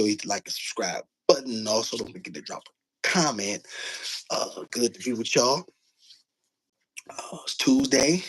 sure you hit the like and subscribe button. Also, don't forget to drop a comment. Good to be with y'all. It's Tuesday.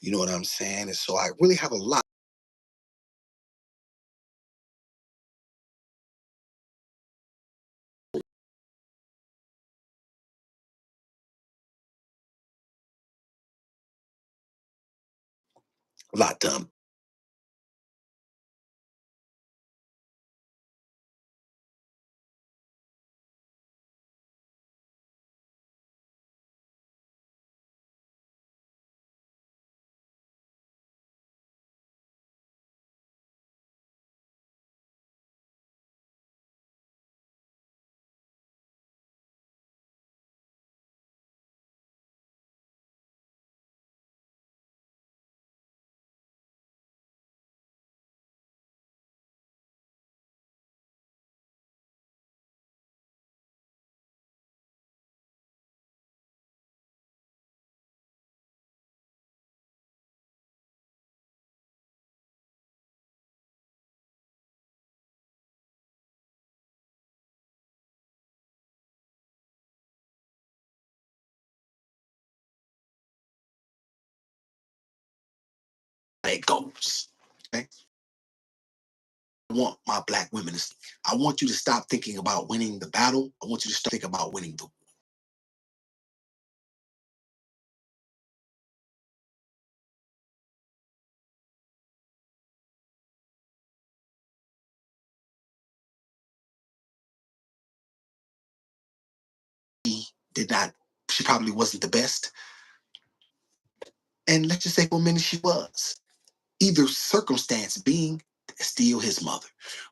You know what I'm saying? And so I really have a lot to it goes. Okay. I want my black women to. I want you to stop thinking about winning the battle. I want you to start thinking about winning the. She did not. She probably wasn't the best. And let's just say for a minute she was. Either circumstance being still his mother.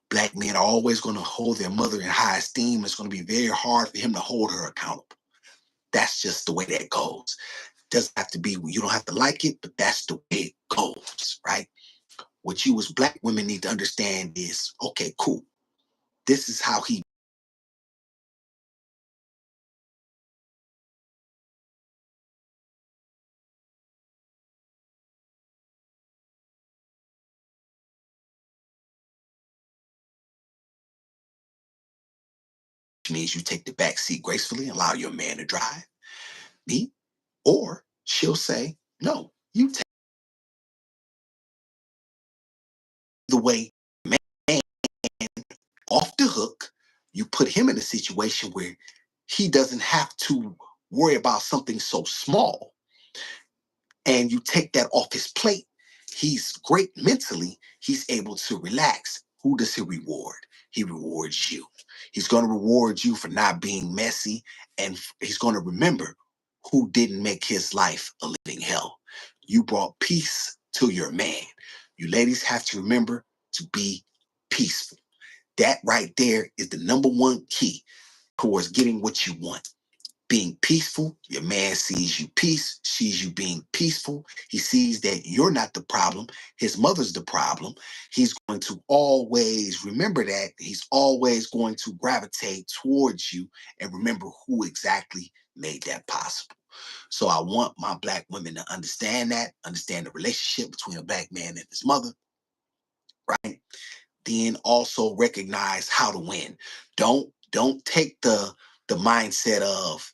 Black men are always going to hold their mother in high esteem. It's going to be very hard for him to hold her accountable. That's just the way that goes. Doesn't have to be, you don't have to like it, but that's the way it goes, right? What you as black women need to understand is, okay, cool. This is how he means you take the back seat gracefully, allow your man to drive me, or she'll say, no, you take the way man off the hook. You put him in a situation where he doesn't have to worry about something so small, and you take that off his plate. He's great mentally. He's able to relax. Who does he reward? He rewards you. He's going to reward you for not being messy, and he's going to remember who didn't make his life a living hell. You brought peace to your man. You ladies have to remember to be peaceful. That right there is the number one key towards getting what you want. Being peaceful. Your man sees you sees you being peaceful. He sees that you're not the problem. His mother's the problem. He's going to always remember that. He's always going to gravitate towards you and remember who exactly made that possible. So I want my black women to understand that, understand the relationship between a black man and his mother, right? Then also recognize how to win. Don't take the mindset of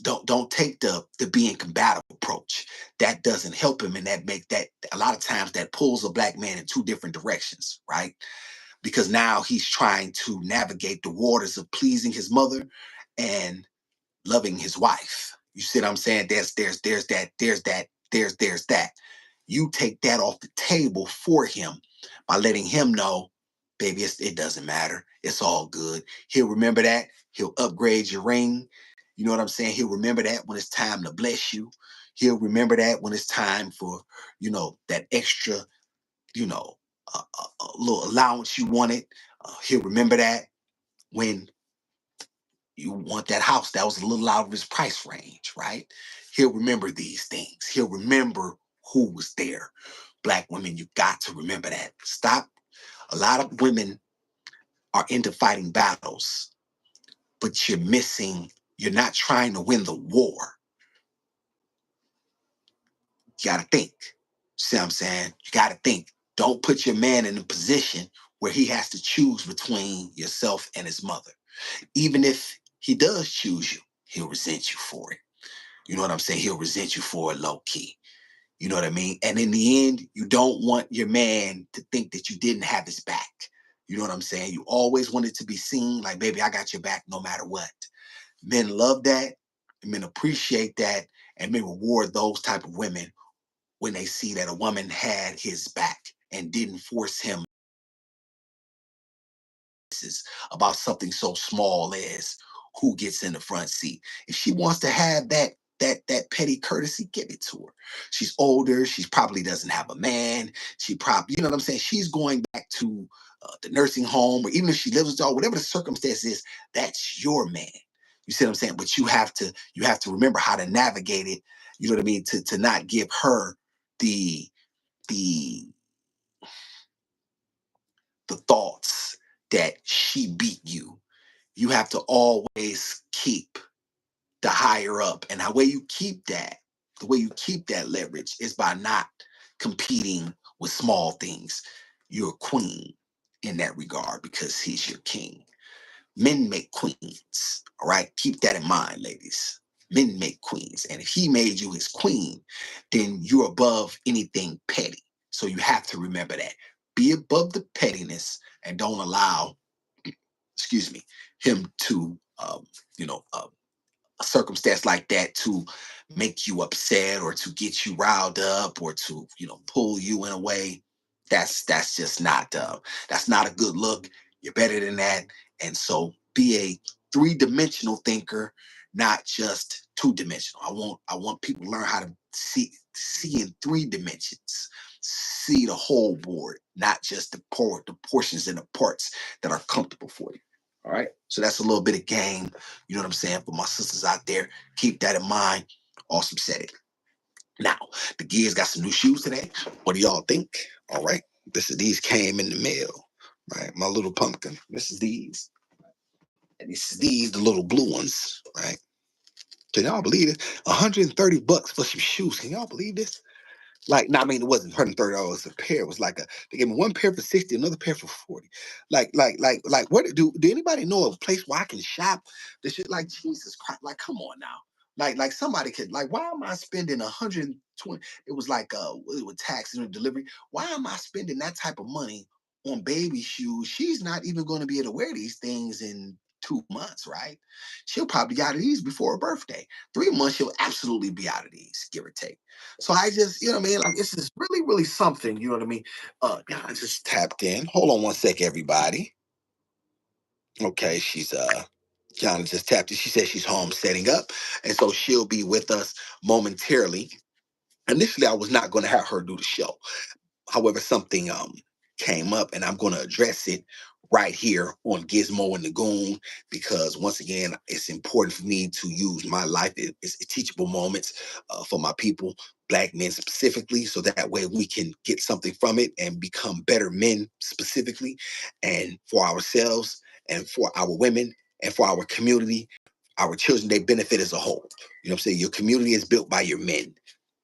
don't take the being combative approach. That doesn't help him, and that make that a lot of times that pulls a black man in two different directions, right? Because now he's trying to navigate the waters of pleasing his mother and loving his wife. You see what I'm saying? There's that. You take that off the table for him by letting him know, baby, it doesn't matter. It's all good. He'll remember that. He'll upgrade your ring. You know what I'm saying? He'll remember that when it's time to bless you. He'll remember that when it's time for, that extra, you know, a little allowance you wanted. He'll remember that when you want that house that was a little out of his price range, right? He'll remember these things. He'll remember who was there. Black women, you got to remember that. Stop. A lot of women are into fighting battles, but you're not trying to win the war. You got to think. See what I'm saying? You got to think. Don't put your man in a position where he has to choose between yourself and his mother. Even if he does choose you, he'll resent you for it. You know what I'm saying? He'll resent you for it low key. You know what I mean? And in the end, you don't want your man to think that you didn't have his back. You know what I'm saying? You always want it to be seen like, baby, I got your back no matter what. Men love that. Men appreciate that. And men reward those type of women when they see that a woman had his back and didn't force him about something so small as who gets in the front seat. If she wants to have that petty courtesy, give it to her. She's older. She probably doesn't have a man. She probably, you know what I'm saying? She's going back to the nursing home, or even if she lives with y'all, whatever the circumstance is, that's your man. You see what I'm saying? But you have to remember how to navigate it. You know what I mean? To not give her the the the thoughts that she beat you. You have to always keep the higher up. And the way you keep that leverage is by not competing with small things. You're a queen in that regard because he's your king. Men make queens. All right. Keep that in mind, ladies. Men make queens. And if he made you his queen, then you're above anything petty. So you have to remember that. Be above the pettiness and don't allow, excuse me, him to, a circumstance like that to make you upset or to get you riled up or to pull you in a way. That's just not that's not a good look. You're better than that. And so be a three-dimensional thinker, not just two-dimensional. I want people to learn how to see in three dimensions, see the whole board, not just the portions and the parts that are comfortable for you. All right. So that's a little bit of game. You know what I'm saying? For my sisters out there, keep that in mind. Awesome setting. Now, the Gears got some new shoes today. What do y'all think? All right. These came in the mail. Right. My little pumpkin. This is these. And this is these, the little blue ones. Right. Can y'all believe it? $130 for some shoes. Can y'all believe this? Like, no, I mean, it wasn't $130 a pair. It was like they gave me one pair for 60, another pair for 40. What do anybody know of a place where I can shop this shit? Like, Jesus Christ, like, come on now. Like somebody could, like, why am I spending 120? It was like with taxes and delivery. Why am I spending that type of money on baby shoes? She's not even going to be able to wear these things in 2 months, right? She'll probably be out of these before her birthday. 3 months, she'll absolutely be out of these, give or take. So I just, you know what I mean? Like, this is really, really something, you know what I mean? Yeah, I just tapped in. Hold on one sec, everybody. Okay, she's Kiana just tapped in. She said she's home setting up. And so she'll be with us momentarily. Initially, I was not going to have her do the show. However, something came up, and I'm going to address it right here on Gizmo and the Goon, because once again, it's important for me to use my life. It's teachable moments for my people, Black men specifically, so that way we can get something from it and become better men specifically, and for ourselves and for our women and for our community, our children. They benefit as a whole. You know what I'm saying? Your community is built by your men,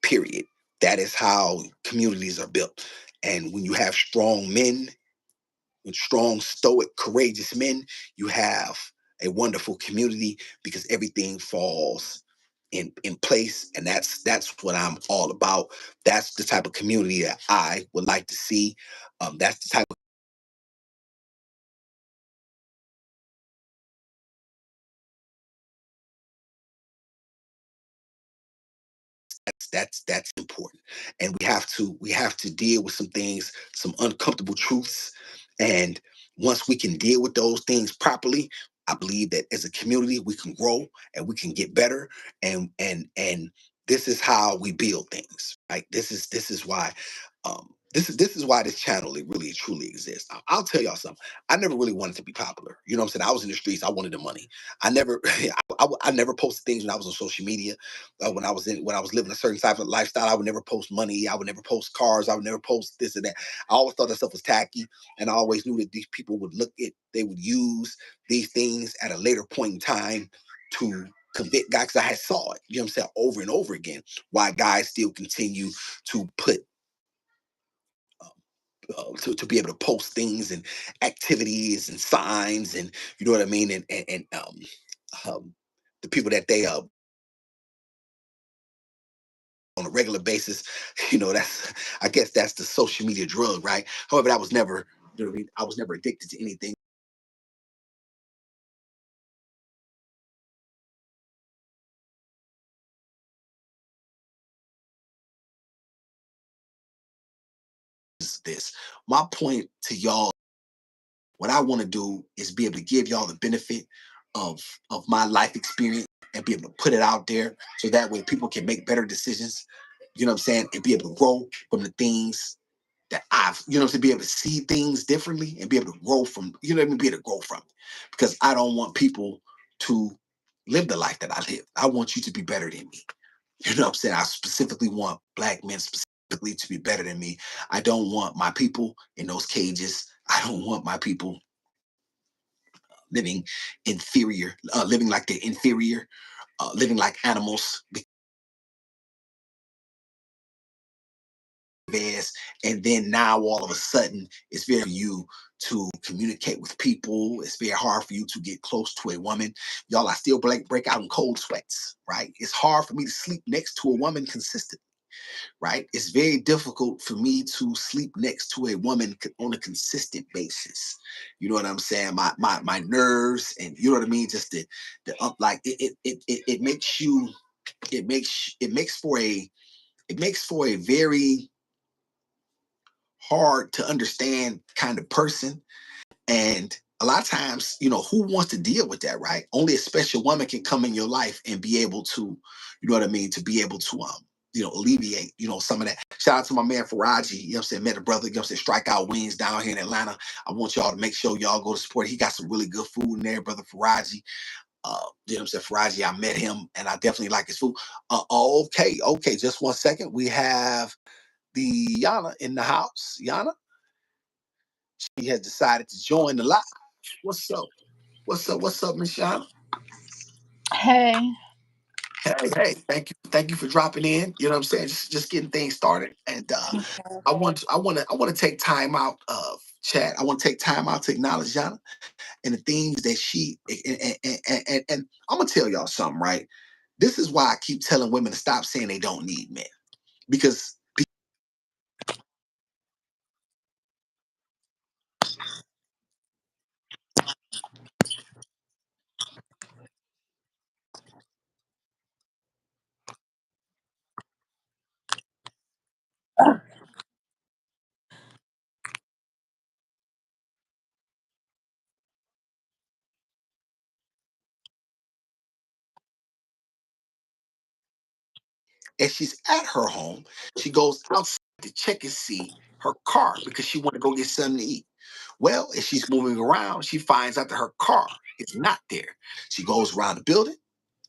period. That is how communities are built. And when you have strong men, and strong, stoic, courageous men, you have a wonderful community because everything falls in place. And that's what I'm all about. That's the type of community that I would like to see. That's the type of that's important. And we have to deal with some things, some uncomfortable truths. And once we can deal with those things properly, I believe that as a community we can grow and we can get better, and this is how we build things. Right? This is why this is why this channel it really truly exists. I'll tell y'all something. I never really wanted to be popular. You know what I'm saying? I was in the streets. I wanted the money. I never I never posted things when I was on social media. When I was living a certain type of lifestyle, I would never post money. I would never post cars. I would never post this and that. I always thought that stuff was tacky, and I always knew that these people would they would use these things at a later point in time to convict guys. Because I had saw it, you know what I'm saying, over and over again. Why guys still continue to put to be able to post things and activities and signs, and you know what I mean, and the people that they on a regular basis. That's, I guess that's the social media drug, right? However, that was never, you know what I mean? I was never addicted to anything. This my point to y'all. What I want to do is be able to give y'all the benefit of my life experience and be able to put it out there so that way people can make better decisions. You know what I'm saying? And be able to grow from the things that to be able to see things differently and be able to grow from, be able to grow from it. Because I don't want people to live the life that I live. I want you to be better than me. You know what I'm saying? I specifically want black men specifically to be better than me. I don't want my people in those cages. I don't want my people living inferior, living like they're inferior, living like animals. Is, and then now all of a sudden it's very you to communicate with people. It's very hard for you to get close to a woman. Y'all, I still break out in cold sweats, right? It's hard for me to sleep next to a woman consistently, right? It's very difficult for me to sleep next to a woman on a consistent basis. You know what I'm saying? My nerves, and you know what I mean. Just the like it makes you it makes for a very hard to understand kind of person. And a lot of times, who wants to deal with that, right? Only a special woman can come in your life and be able to, you know what I mean, to be able to alleviate, some of that. Shout out to my man Faraji, you know what I'm saying, met a brother, you know what I'm saying, Strikeout Wings down here in Atlanta. I want y'all to make sure y'all go to support. He got some really good food in there, brother Faraji. You know what I'm saying, Faraji, I met him and I definitely like his food. Okay, just 1 second. We have the Yana in the house. Yana, she has decided to join the live. What's up? What's up, Miss Yana? Hey. Hey, thank you for dropping in. You know what I'm saying? Just getting things started. And I want to take time out of chat. I want to take time out to acknowledge Yana and the things that she and I'm gonna tell y'all something, right? This is why I keep telling women to stop saying they don't need men. Because as she's at her home, she goes outside to check and see her car because she want to go get something to eat. Well, as she's moving around, she finds out that her car is not there. She goes around the building,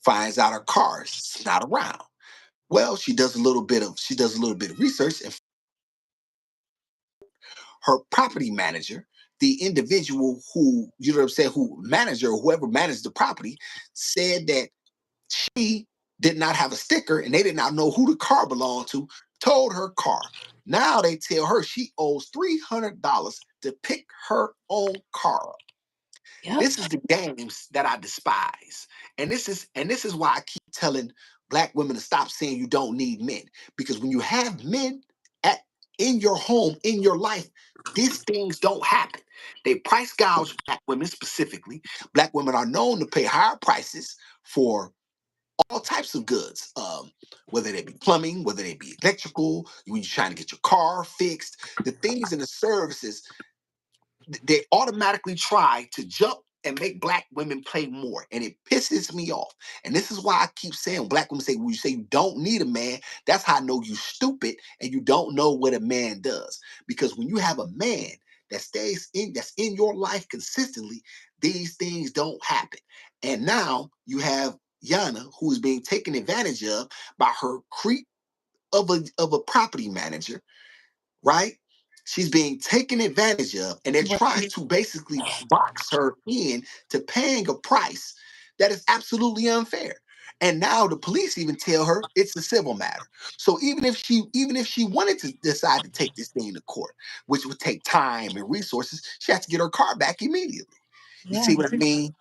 finds out her car is not around. Well, she does a little bit of research, and her property manager, the individual who, you know what I'm saying, who manager or whoever managed the property, said that she did not have a sticker and they did not know who the car belonged to, told her car. Now they tell her she owes $300 to pick her own car up. Yep. This is the games that I despise. And this is why I keep telling black women to stop saying you don't need men. Because when you have men at in your home, in your life, these things don't happen. They price gouge black women specifically. Black women are known to pay higher prices for all types of goods, whether they be plumbing, whether they be electrical, when you're trying to get your car fixed, the things and the services, they automatically try to jump and make black women play more. And it pisses me off. And this is why I keep saying black women say, when you say you don't need a man, that's how I know you stupid and you don't know what a man does. Because when you have a man that's in your life consistently, these things don't happen. And now you have Yana, who is being taken advantage of by her creep of a property manager, right? She's being taken advantage of, and they're trying Right. to basically box her in to paying a price that is absolutely unfair. And now the police even tell her it's a civil matter. So even if she wanted to decide to take this thing to court, which would take time and resources, she has to get her car back immediately. You Yeah. see what I mean?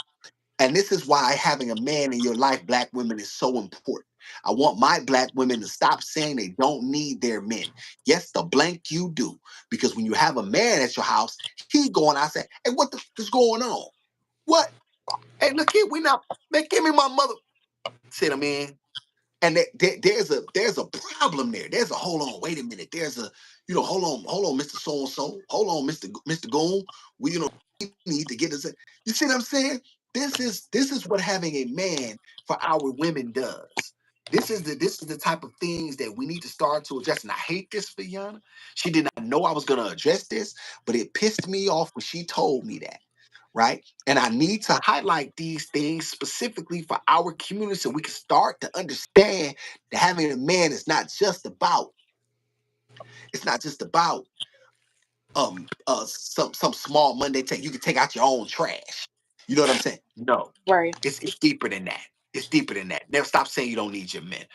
And this is why having a man in your life, black women, is so important. I want my black women to stop saying they don't need their men. Yes, the blank you do. Because when you have a man at your house, he going out saying, hey, what the f is going on? What? Hey, look here, we not, man, give me my mother. Sit him in. And there's a problem there. There's a hold on, wait a minute. There's a, hold on, Mr. So and so, hold on, Mr. Goon. We need to get this. You see what I'm saying? This is what having a man for our women does. This is the type of things that we need to start to address. And I hate this for Yana. She did not know I was gonna address this, but it pissed me off when she told me that, right? And I need to highlight these things specifically for our community so we can start to understand that having a man is not just about it's not just about some small Monday take. You can take out your own trash. You know what I'm saying? No. Right. It's deeper than that. It's deeper than that. Never stop saying you don't need your men.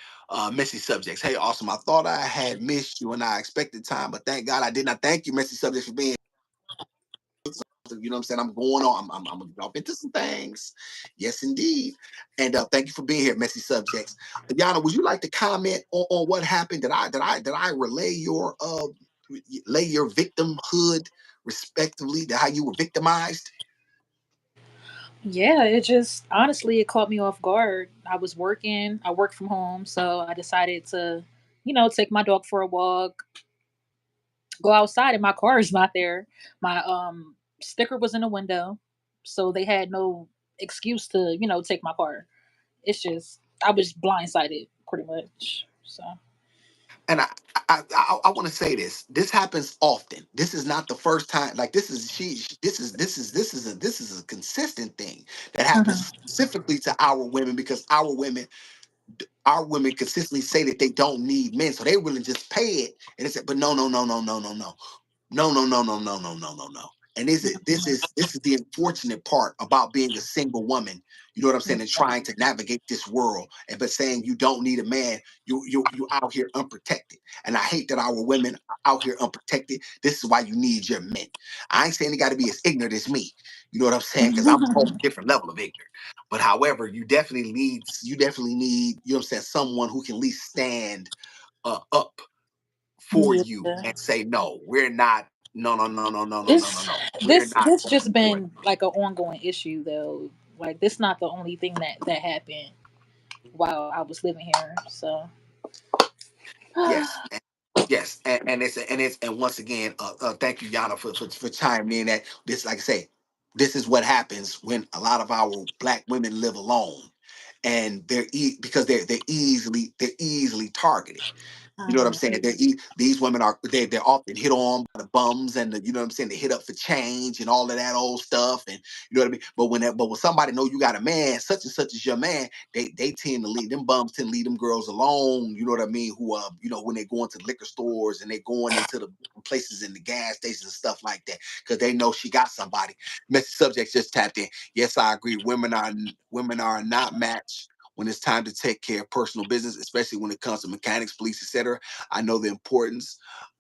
Messy subjects. Hey, awesome. I thought I had missed you and I expected time, but thank God I did not. Thank you, messy subjects, for being. You know what I'm saying? I'm going on. I'm gonna drop into some things. Yes, indeed. And thank you for being here, messy subjects. Yana, would you like to comment on what happened? Did I relay your victimhood respectively to how you were victimized? Yeah, it just honestly it caught me off guard. I was working. I work from home, so I decided to, take my dog for a walk, go outside, and my car is not there. My sticker was in the window, so they had no excuse to, take my car. It's just I was blindsided pretty much. So. And I want to say this. This happens often. This is not the first time. Like this is a consistent thing that happens Mhm. specifically to our women because our women consistently say that they don't need men, so they really just pay it. And they say, but no, no, no, no, no, no, no. No, no, no, no, no, no, no, no, no. And this is the unfortunate part about being a single woman. You know what I'm saying? And trying to navigate this world, and but saying you don't need a man, you out here unprotected. And I hate that our women are out here unprotected. This is why you need your men. I ain't saying they got to be as ignorant as me. You know what I'm saying? Because I'm a whole different level of ignorant. But however, you definitely need, you know what I'm saying, someone who can at least stand up for you Yeah. and say, no, we're not. No, no, no, no, no, no, no, no, This no. We're this not this going just for it. been like an ongoing issue though. Like this not the only thing that happened while I was living here. So Yes. Yes. And once again, thank you, Yana, for chiming in that this, like I say, this is what happens when a lot of our black women live alone. And because they're easily targeted. You know what I'm saying? These women they're often hit on by the bums and you know what I'm saying. They hit up for change and all of that old stuff, and you know what I mean. But when somebody know you got a man, such and such is your man, they tend to leave them bums tend to leave them girls alone. You know what I mean? Who when they go into the liquor stores and they going into the places in the gas stations and stuff like that because they know she got somebody. Message subjects just tapped in. Yes, I agree. Women are not matched when it's time to take care of personal business, especially when it comes to mechanics, police, etc. I know the importance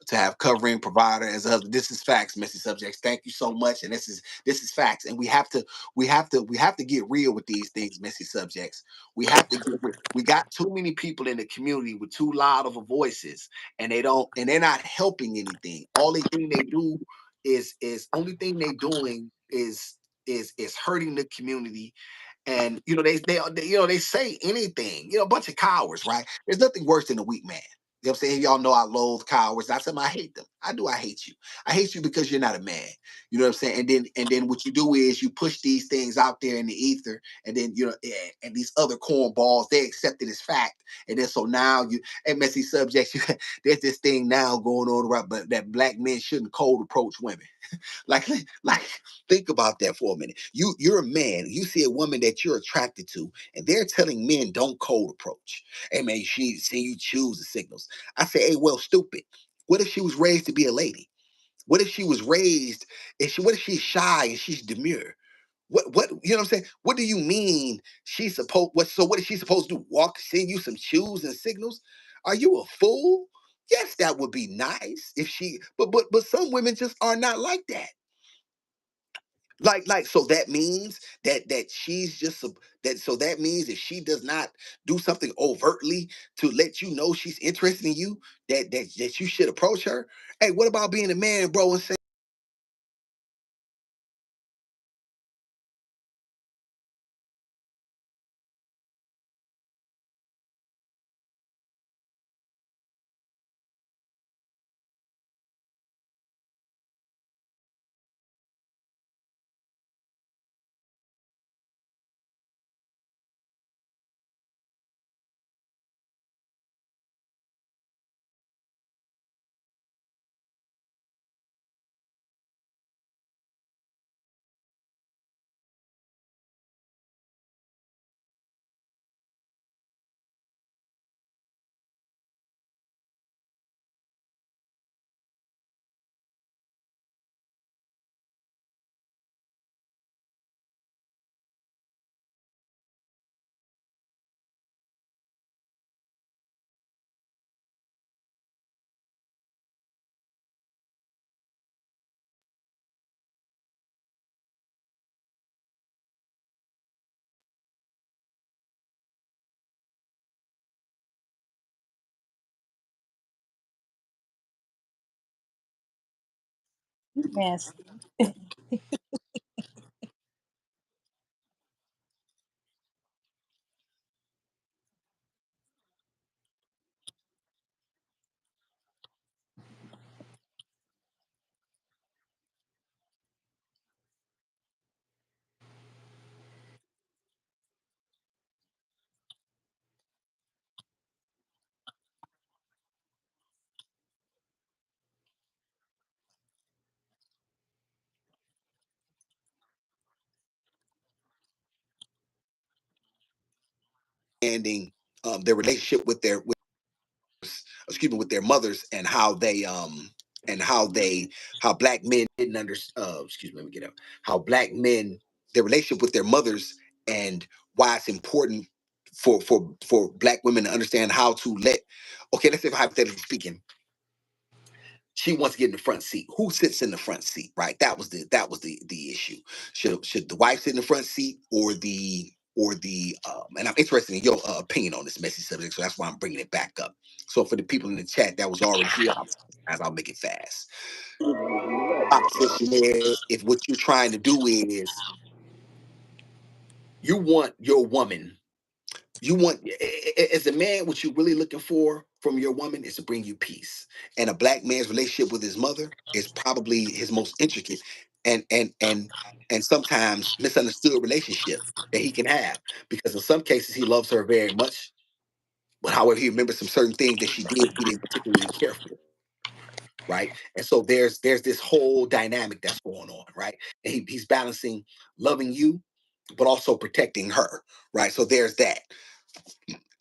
to have covering provider as a husband. This is facts, messy subjects. Thank you so much. And this is facts. And we have to get real with these things, messy subjects. We have to get real. We got too many people in the community with too loud of a voices, and they're not helping anything. Only thing they doing is hurting the community. And they say anything, a bunch of cowards, right? There's nothing worse than a weak man. You know what I'm saying? Y'all know I loathe cowards. Not saying I hate them. I hate you. I hate you because you're not a man. You know what I'm saying? And then what you do is you push these things out there in the ether, and then and these other cornballs, they accept it as fact. And then so now you and messy subjects, there's this thing now going on around, but that black men shouldn't cold approach women. like like think about that for a minute. You're a man, you see a woman that you're attracted to, and they're telling men don't cold approach. Hey man, she see you choose the signals. I say, hey, well, stupid. What if she was raised to be a lady? What if she was raised and she what if she's shy and she's demure? What you know what I'm saying? What do you mean she's supposed what is she supposed to do? Walk, send you some shoes and signals? Are you a fool? Yes, that would be nice if she but some women just are not like that. Like so that means that she's just that so that means if she does not do something overtly to let you know she's interested in you, that you should approach her. Hey, what about being a man, bro, and saying Yes. ending their relationship with their excuse me with their mothers and how black men didn't understand excuse me let me get up how black men their relationship with their mothers and why it's important for black women to understand how to let okay let's say hypothetically speaking she wants to get in the front seat. Who sits in the front seat? Right. That was the issue. Should the wife sit in the front seat or the and I'm interested in your opinion on this messy subject, so that's why I'm bringing it back up. So for the people in the chat that was already here, as I'll make it fast. Opposition is if what you're trying to do is you want your woman you want as a man what you're really looking for from your woman is to bring you peace, and a black man's relationship with his mother is probably his most intricate and sometimes misunderstood relationship that he can have, because in some cases he loves her very much, but however he remembers some certain things that she did he didn't particularly care for, right? And so there's this whole dynamic that's going on, right? And he's balancing loving you but also protecting her, right? So there's that.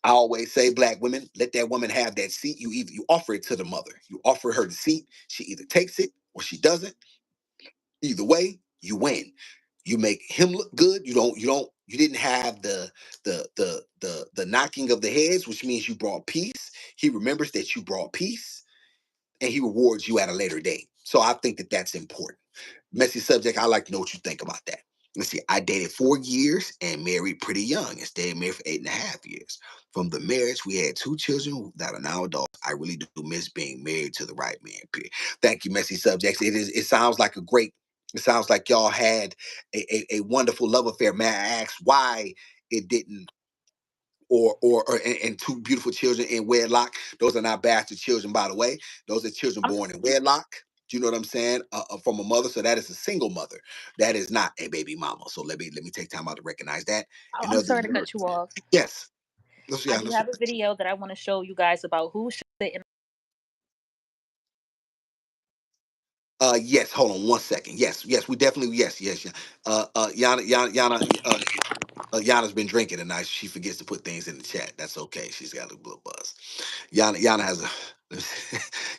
I always say, black women, let that woman have that seat. You offer it to the mother. You offer her the seat. She either takes it or she doesn't. Either way, you win. You make him look good. You didn't have the knocking of the heads, which means you brought peace. He remembers that you brought peace, and he rewards you at a later date. So I think that that's important. Messy subject. I like to know what you think about that. Let's see. I dated 4 years and married pretty young and stayed married for 8.5 years. From the marriage, we had 2 children that are now adults. I really do miss being married to the right man. Period. Thank you, messy subjects. It sounds like a great. It sounds like y'all had a wonderful love affair. May I ask why it didn't and two beautiful children in wedlock. Those are not bastard children, by the way. Those are children I'm born in wedlock. Do you know what I'm saying? From a mother, so that is a single mother. That is not a baby mama. So let me take time out to recognize that. oh, In I'm other sorry to words, cut you off. yes, I yeah, do have a video that I want to show you guys about who should sit in. yes. Hold on one second. Yes, we definitely yes. Yana's been drinking tonight. She forgets to put things in the chat. That's okay. She's got a little buzz. Yana has a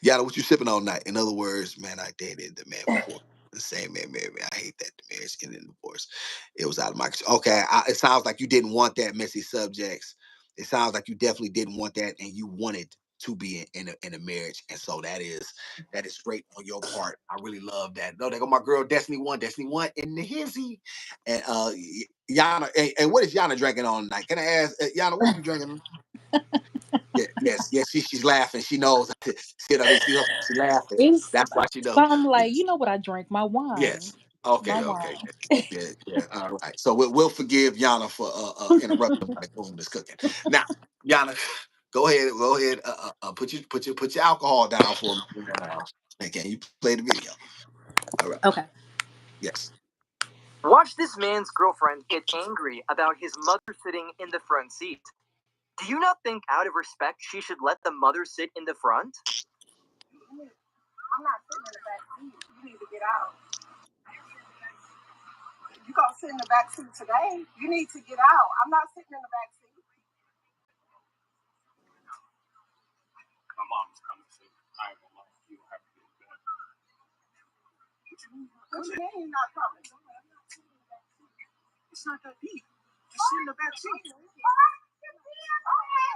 Yana. What you sipping all night? In other words, man, I dated the man before. The same man married me. I hate that the marriage ended in divorce. It was out of my control. Okay, it sounds like you didn't want that messy subjects. It sounds like you definitely didn't want that, and you wanted to be in a marriage, and so that is great on your part. I really love that. No, they go my girl Destiny One in the hizzy, and Yana. And what is Yana drinking on tonight? Can I ask Yana, what are you drinking? Yes. She's laughing. She knows. See what I mean? She's laughing. It's That's why she knows. something like, you know what I drink, my wine. Yes. My Okay. wine. Yeah. All right. So we'll forgive Yana for interrupting my husband is cooking. Now, Yana, go ahead. Put your alcohol down for me. And can you play the video? All right. Okay. Yes. Watch this man's girlfriend get angry about his mother sitting in the front seat. Do you not think, out of respect, she should let the mother sit in the front? I'm not sitting in the back seat. You need to get out. You gonna sit in the back seat today? You need to get out. I'm not sitting in the back seat. My mom's coming soon. I ain't gonna lie. You don't have to do that. What you mean you're not coming? It's not that deep. Just sit in the back seat. Okay,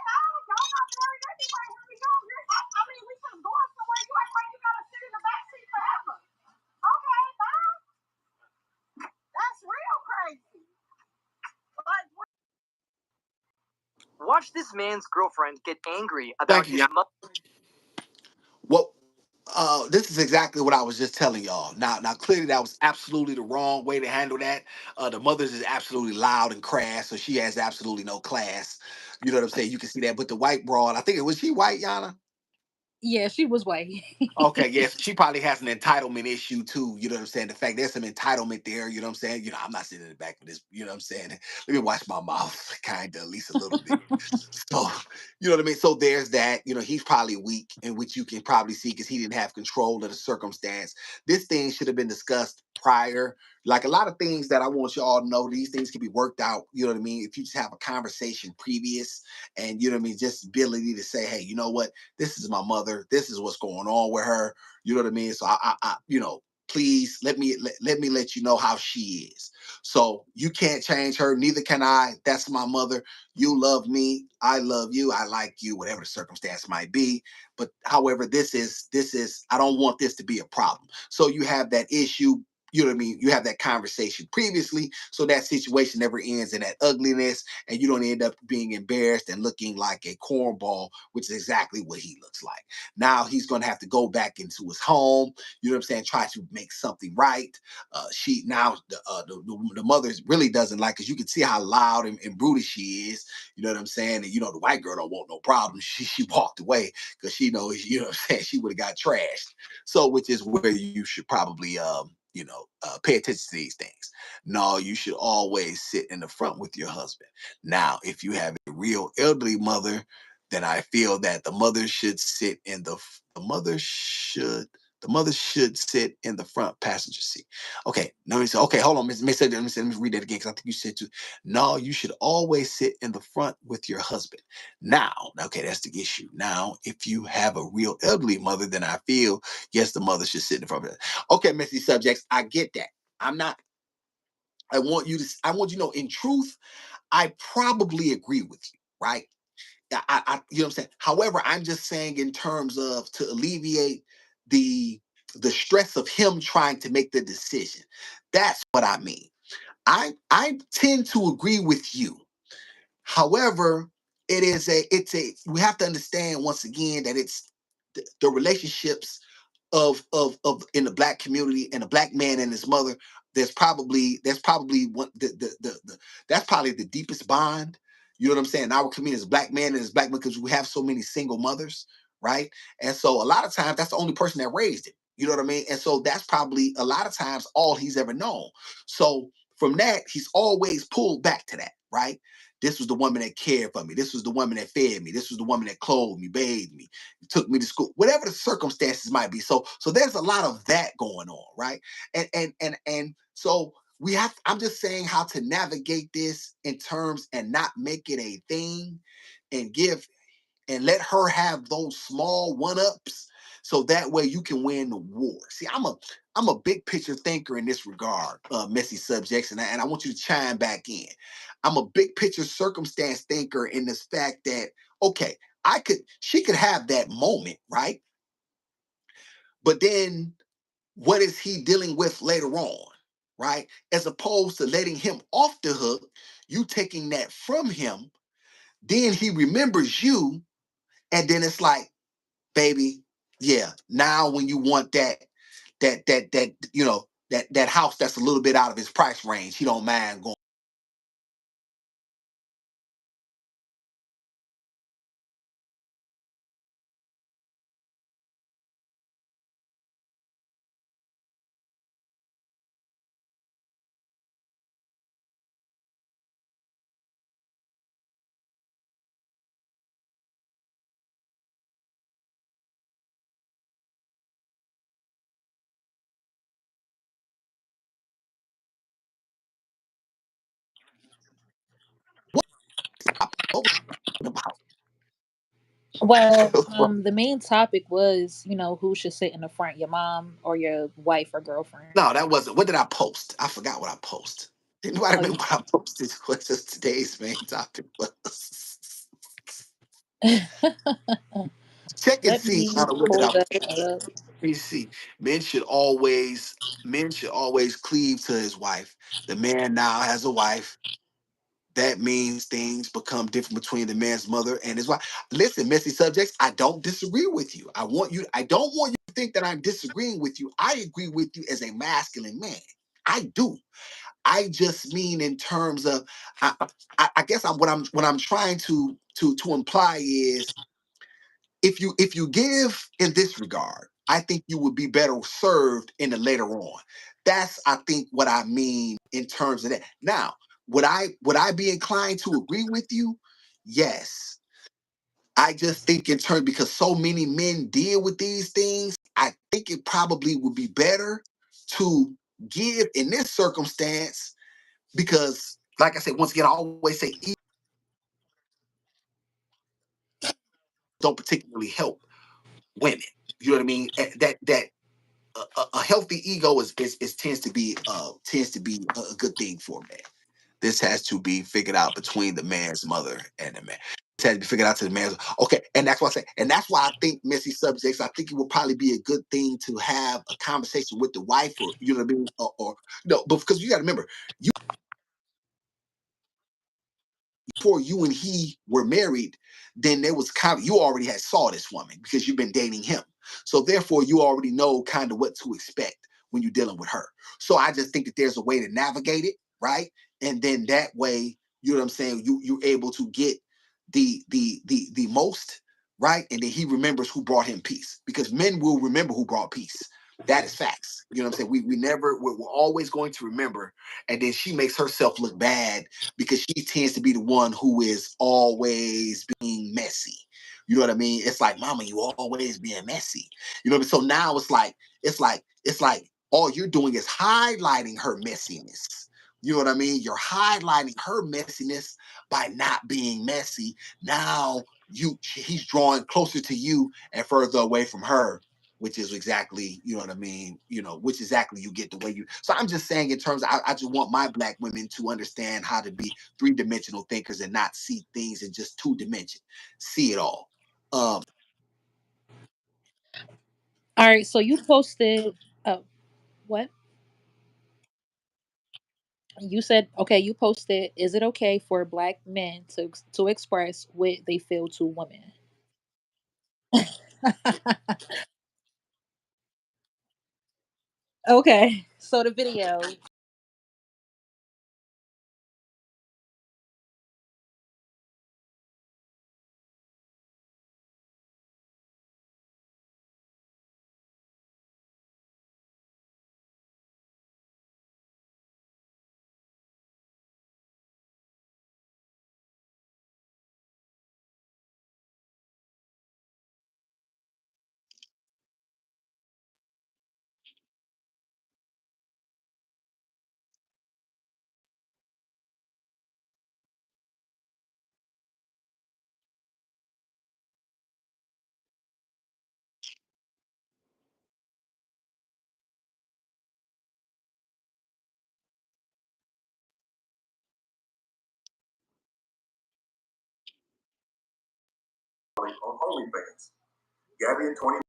no, y'all not worried anyway. Here we go. I mean, we just going somewhere. You act like you gotta sit in the back seat forever. Okay, bye. That's real crazy. Like, Watch this man's girlfriend get angry about Thank you, his Yana. mother. Well, this is exactly what I was just telling y'all. Now, clearly that was absolutely the wrong way to handle that. The mother's is absolutely loud and crass, so she has absolutely no class. You know what I'm saying? You can see that. But the white broad, I think it was she white, Yana. Yeah, she was white. Okay, yes, she probably has an entitlement issue too. You know what I'm saying? The fact there's some entitlement there. You know what I'm saying? I'm not sitting in the back of this. You know what I'm saying? Let me watch my mouth, kind of, at least a little bit. So, you know what I mean? So there's that. He's probably weak, in which you can probably see because he didn't have control of the circumstance. This thing should have been discussed prior. Like a lot of things that I want you all to know, these things can be worked out. You know what I mean? If you just have a conversation previous, and you know what I mean, just ability to say, hey, you know what? This is my mother. This is what's going on with her. You know what I mean? So please let you know how she is. So you can't change her, neither can I. That's my mother. You love me, I love you, I like you, whatever the circumstance might be. But however, this is I don't want this to be a problem. So you have that issue. You know what I mean? You have that conversation previously, so that situation never ends in that ugliness, and you don't end up being embarrassed and looking like a cornball, which is exactly what he looks like. Now he's going to have to go back into his home. You know what I'm saying? Try to make something right. She now the mother really doesn't like, because you can see how loud and brutish she is. You know what I'm saying? And the white girl don't want no problem. She walked away because she knows, you know what I'm saying, she would have got trashed. So which is where you should probably pay attention to these things. No, you should always sit in the front with your husband. Now, if you have a real elderly mother, then I feel that the mother should sit in the front passenger seat. Okay, no, okay, hold on, let me read that again, because I think you said to. No, you should always sit in the front with your husband. Now, okay, that's the issue. Now, if you have a real elderly mother, then I feel yes, the mother should sit in the front. Okay, messy subjects, I get that. I'm not. I want you to know, in truth, I probably agree with you, right? You know what I'm saying. However, I'm just saying, in terms of, to alleviate the the stress of him trying to make the decision. That's what I mean. I tend to agree with you. However, it's a we have to understand, once again, that it's the relationships of in the black community, and a black man and his mother. There's probably one that's probably the deepest bond. You know what I'm saying? Our community is black men and it's black men because we have so many single mothers, right? And so a lot of times that's the only person that raised him. You know what I mean? And so that's probably a lot of times all he's ever known. So from that, he's always pulled back to that, right? This was the woman that cared for me. This was the woman that fed me. This was the woman that clothed me, bathed me, took me to school, whatever the circumstances might be. So there's a lot of that going on, right? And so we have, I'm just saying how to navigate this in terms and not make it a thing and give and let her have those small one-ups so that way you can win the war. See, I'm a big picture thinker in this regard, messy subjects, and I want you to chime back in. I'm a big picture circumstance thinker in this fact that, okay, she could have that moment, right? But then what is he dealing with later on, right? As opposed to letting him off the hook, you taking that from him, then he remembers you, and then it's like, baby, yeah, now when you want that house that's a little bit out of his price range, he don't mind going. What was about? Well, the main topic was, who should sit in the front, your mom or your wife or girlfriend. No, that wasn't. What did I post? I forgot what I posted. Anybody Oh, remember what I posted? What just today's main topic was? Check and let see. me I don't know what did pull I. that up. Let me see. Men should always cleave to his wife. The man now has a wife. That means things become different between the man's mother and his wife. Listen, messy subjects, I don't disagree with you. I don't want you to think that I'm disagreeing with you. I agree with you as a masculine man. I do. I just mean in terms of, I, I guess what I'm trying to imply is if you give in this regard, I think you would be better served in the later on. That's I think what I mean in terms of that. Now, would I be inclined to agree with you? Yes. I just think in terms because so many men deal with these things, I think it probably would be better to give in this circumstance because, like I said, once again, I always say don't particularly help women. You know what I mean? That a healthy ego is tends to be a good thing for a man. This has to be figured out between the man's mother and the man. This has to be figured out to the man's. Okay, and that's why I say, and that's why I think messy subjects. I think it would probably be a good thing to have a conversation with the wife, or you know what I mean, or no, but because you got to remember, before you and he were married, then there was kind of you already had saw this woman because you've been dating him. So therefore, you already know kind of what to expect when you're dealing with her. So I just think that there's a way to navigate it, right? And then that way, you know what I'm saying, you're able to get the most, right? And then he remembers who brought him peace. Because men will remember who brought peace. That is facts. You know what I'm saying? We're always going to remember, and then she makes herself look bad because she tends to be the one who is always being messy. You know what I mean? It's like, mama, you always being messy. You know what I mean? So now it's like all you're doing is highlighting her messiness. You know what I mean? You're highlighting her messiness by not being messy. Now he's drawing closer to you and further away from her, which is exactly, you know what I mean, which exactly you get the way you. So I'm just saying in terms of, I just want my black women to understand how to be three-dimensional thinkers and not see things in just two dimension. See it all. Um, All right, so you posted. Oh, what? You said okay. You posted. Is it okay for black men to express what they feel to women? Okay, so the video. public on OnlyFans. Gabby and Tony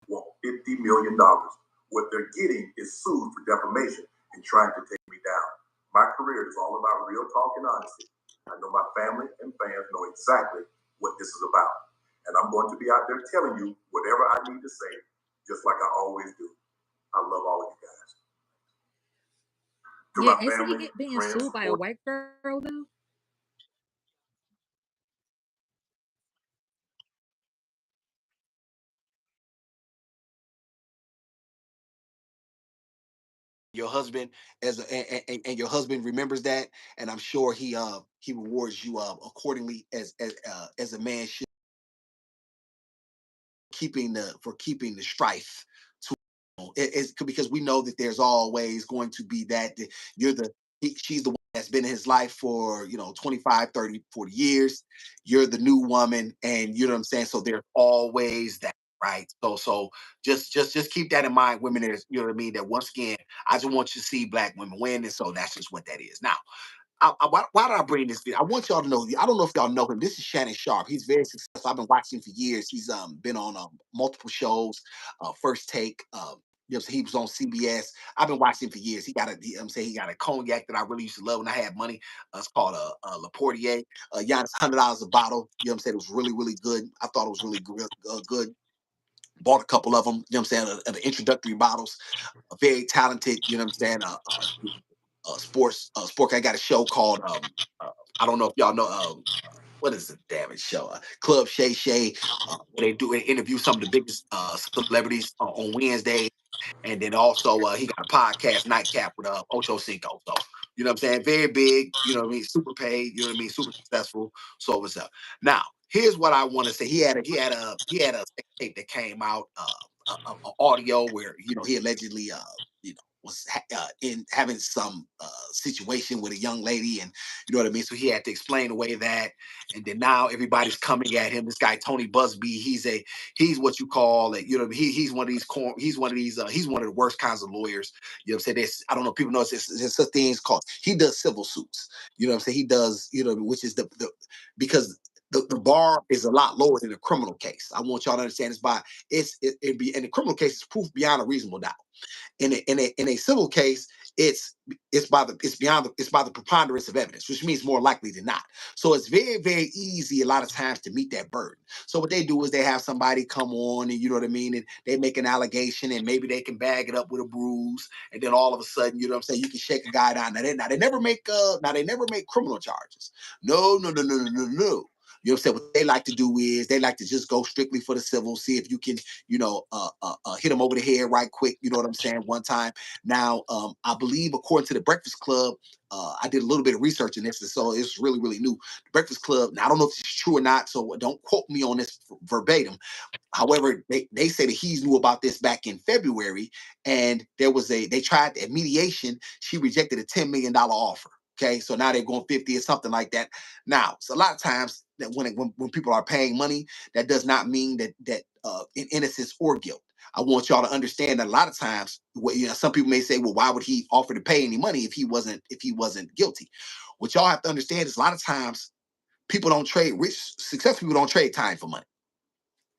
want $50 million. What they're getting is sued for defamation and trying to take me down. My career is all about real talk and honesty. I know my family and fans know exactly what this is about. And I'm going to be out there telling you whatever I need to say, just like I always do. I love all of you guys. To Yeah, my isn't family, he being friends, sued by a white girl though? Your husband and your husband remembers that, and I'm sure he rewards you accordingly as a man should, keeping the strife to it's because we know that there's always going to be that you're she's the one that's been in his life for 25, 30, 40 years. You're the new woman, and you know what I'm saying, so there's always that, right? So just keep that in mind, women. There's, you know what I mean, that once again, I just want you to see black women win, and so that's just what that is. Now, why did I bring this? I want y'all to know. I don't know if y'all know him. This is Shannon Sharp. He's very successful. I've been watching him for years. He's been on multiple shows. First Take. So he was on CBS. I've been watching him for years. I'm saying he got a cognac that I really used to love when I had money. It's called Le Portier. Yeah, it's $100 a bottle. You know what I'm saying? It was really, really good. I thought it was really good. Bought a couple of them. You know what I'm saying? The introductory bottles. Very talented. You know what I'm saying? Sport. I got a show called I don't know if y'all know what is the damn it show? Club Shay Shay. Where they interview some of the biggest celebrities on Wednesday, and then also he got a podcast, Nightcap, with Ocho Cinco. So you know what I'm saying? Very big. You know what I mean? Super paid. You know what I mean? Super successful. So what's up? Now here's what I want to say. He had a tape that came out, audio where he allegedly was in having some situation with a young lady, and you know what I mean. So he had to explain away that, and then now everybody's coming at him. This guy Tony Busby, he's what you call it. You know, he's one of these he's one of the worst kinds of lawyers. You know what I'm saying? I don't know. People know there's such things called, he does civil suits. You know what I'm saying? He does, which is the because the bar is a lot lower than a criminal case. I want y'all to understand this. It'd be in the criminal case, it's proof beyond a reasonable doubt. In a civil case, it's by the preponderance of evidence, which means more likely than not. So it's very, very easy a lot of times to meet that burden. So what they do is they have somebody come on, and you know what I mean, and they make an allegation, and maybe they can bag it up with a bruise, and then all of a sudden, you know what I'm saying, you can shake a guy down. Now they never make criminal charges. No, no, no, no, no, no, no. You know what I'm saying? What they like to do is they like to just go strictly for the civil, see if you can, hit them over the head right quick. You know what I'm saying? One time. Now, I believe according to the Breakfast Club, I did a little bit of research in this, and so it's really, really new. The Breakfast Club. Now, I don't know if it's true or not, so don't quote me on this verbatim. However, they say that he knew about this back in February, and they tried at mediation. She rejected a $10 million offer. Okay, so now they're going 50 or something like that. Now, so a lot of times that when people are paying money, that does not mean that in innocence or guilt. I want y'all to understand that a lot of times, some people may say, well, why would he offer to pay any money if he wasn't guilty? What y'all have to understand is a lot of times people don't trade successful people don't trade time for money,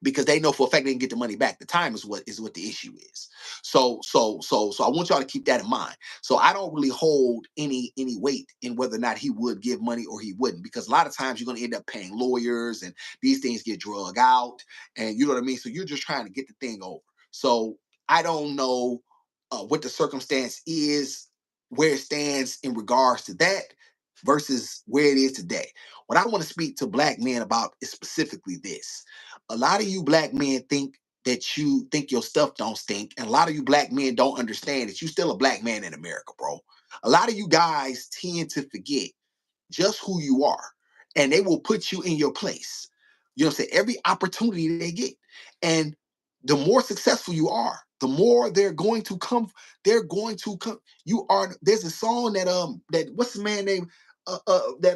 because they know for a fact they can get the money back. The time is what the issue is. So I want y'all to keep that in mind. So I don't really hold any weight in whether or not he would give money or he wouldn't, because a lot of times you're going to end up paying lawyers, and these things get drug out, and you know what I mean. So you're just trying to get the thing over. So I don't know what the circumstance is, where it stands in regards to that versus where it is today. What I want to speak to black men about is specifically this. A lot of you black men think that you think your stuff don't stink, and a lot of you black men don't understand that you still a black man in America, bro. A lot of you guys tend to forget just who you are, and they will put you in your place. You know what I'm saying? Every opportunity they get. And the more successful you are, the more they're going to come. They're going to come. There's a song that what's the man name? That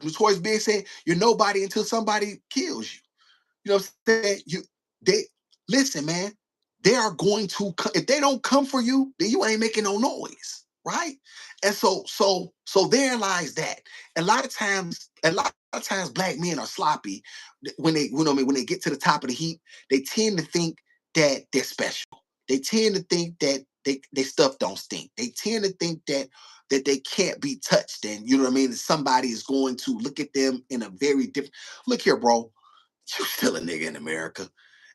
Notorious Big said, "You're nobody until somebody kills you." You know what I'm saying? They listen, man. They are going to come. If they don't come for you, then you ain't making no noise, right? And so there lies that. A lot of times, a lot of times black men are sloppy when they, you know, when they get to the top of the heap. They tend to think that they're special. They tend to think that they stuff don't stink. They tend to think that they can't be touched, and you know what I mean. Somebody is going to look at them in a very different. Look here, bro. You still a nigga in America,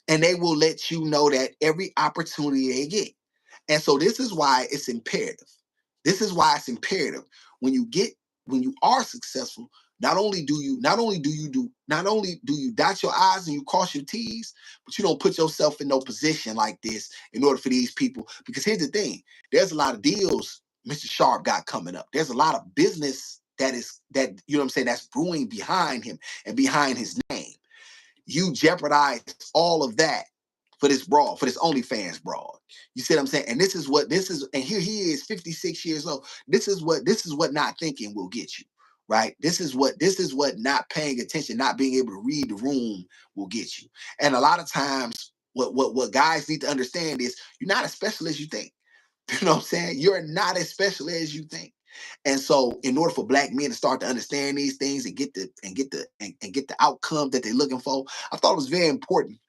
and they will let you know that every opportunity they get. And so this is why it's imperative. This is why it's imperative when you get when you are successful. Not only do you dot your I's and you cross your T's, but you don't put yourself in no position like this in order for these people. Because here's the thing: there's a lot of deals Mr. Sharp got coming up. There's a lot of business that you know what I'm saying that's brewing behind him and behind his name. You jeopardize all of that for this broad, for this OnlyFans broad. You see what I'm saying? And and here he is, 56 years old. This is what not thinking will get you, right? This is what not paying attention, not being able to read the room will get you. And a lot of times, what guys need to understand is you're not as special as you think. You know what I'm saying? You're not as special as you think. And so, in order for black men to start to understand these things and get the outcome that they're looking for, I thought it was very important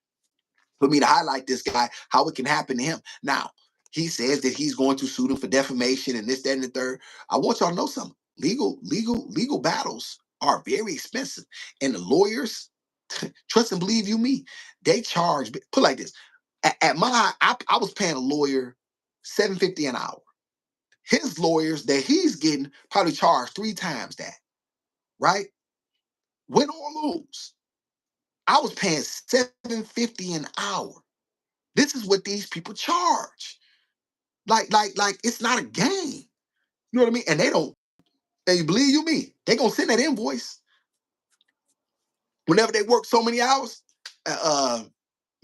for me to highlight this guy, how it can happen to him. Now, he says that he's going to sue him for defamation and this, that, and the third. I want y'all to know something. Legal battles are very expensive. And the lawyers, trust and believe you me, they charge, put like this. At my I was paying a lawyer $7.50 an hour. His lawyers that he's getting probably charge 3 times that, right? Win or lose. I was paying $7.50 an hour. This is what these people charge. Like it's not a game. You know what I mean? And they don't, and you believe you me, they gonna send that invoice whenever they work so many hours.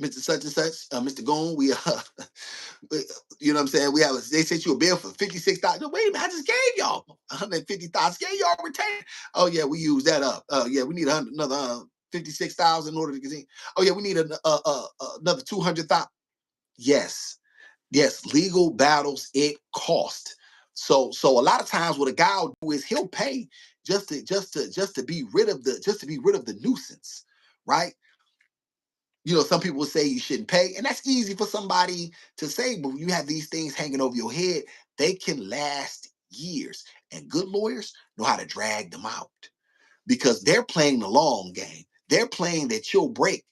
Mr. Such and Such, Mr. Goon, you know what I'm saying? They sent you a bill for $56. No, wait a minute, I just gave y'all $150,000. Gave y'all retain. Oh yeah, we use that up. Yeah, we need another 56,000 in order to get. Oh yeah, we need another 200,000. Yes, legal battles it cost. So a lot of times what a guy will do is he'll pay just to be rid of the nuisance, right? You know, some people will say you shouldn't pay, and that's easy for somebody to say, but when you have these things hanging over your head, they can last years. And good lawyers know how to drag them out because they're playing the long game. They're playing that you'll break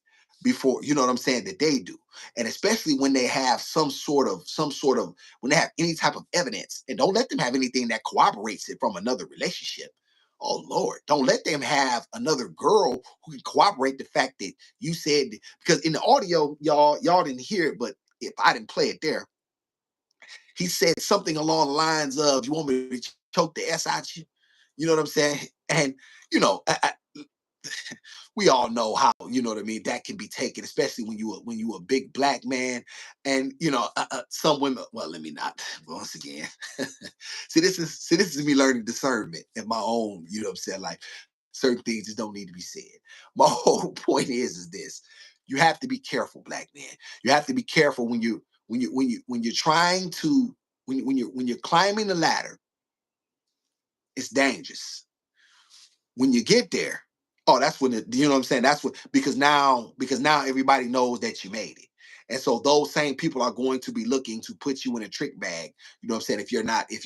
before, you know what I'm saying, that they do. And especially when they have when they have any type of evidence, and don't let them have anything that corroborates it from another relationship. Oh Lord, don't let them have another girl who can corroborate the fact that you said, because in the audio, y'all didn't hear it, but if I didn't play it there, he said something along the lines of, "You want me to choke the S out you?" You know what I'm saying? And you know, we all know how, you know what I mean, that can be taken, especially when you a big black man. And you know, some women, well, let me not once again. See, this is me learning discernment in my own, you know what I'm saying, like certain things just don't need to be said. My whole point is this: you have to be careful, black man. You have to be careful when you're trying to when you're climbing the ladder. It's dangerous. When you get there, oh, that's when you know what I'm saying. That's what, because now everybody knows that you made it, and so those same people are going to be looking to put you in a trick bag. You know what I'm saying? If you're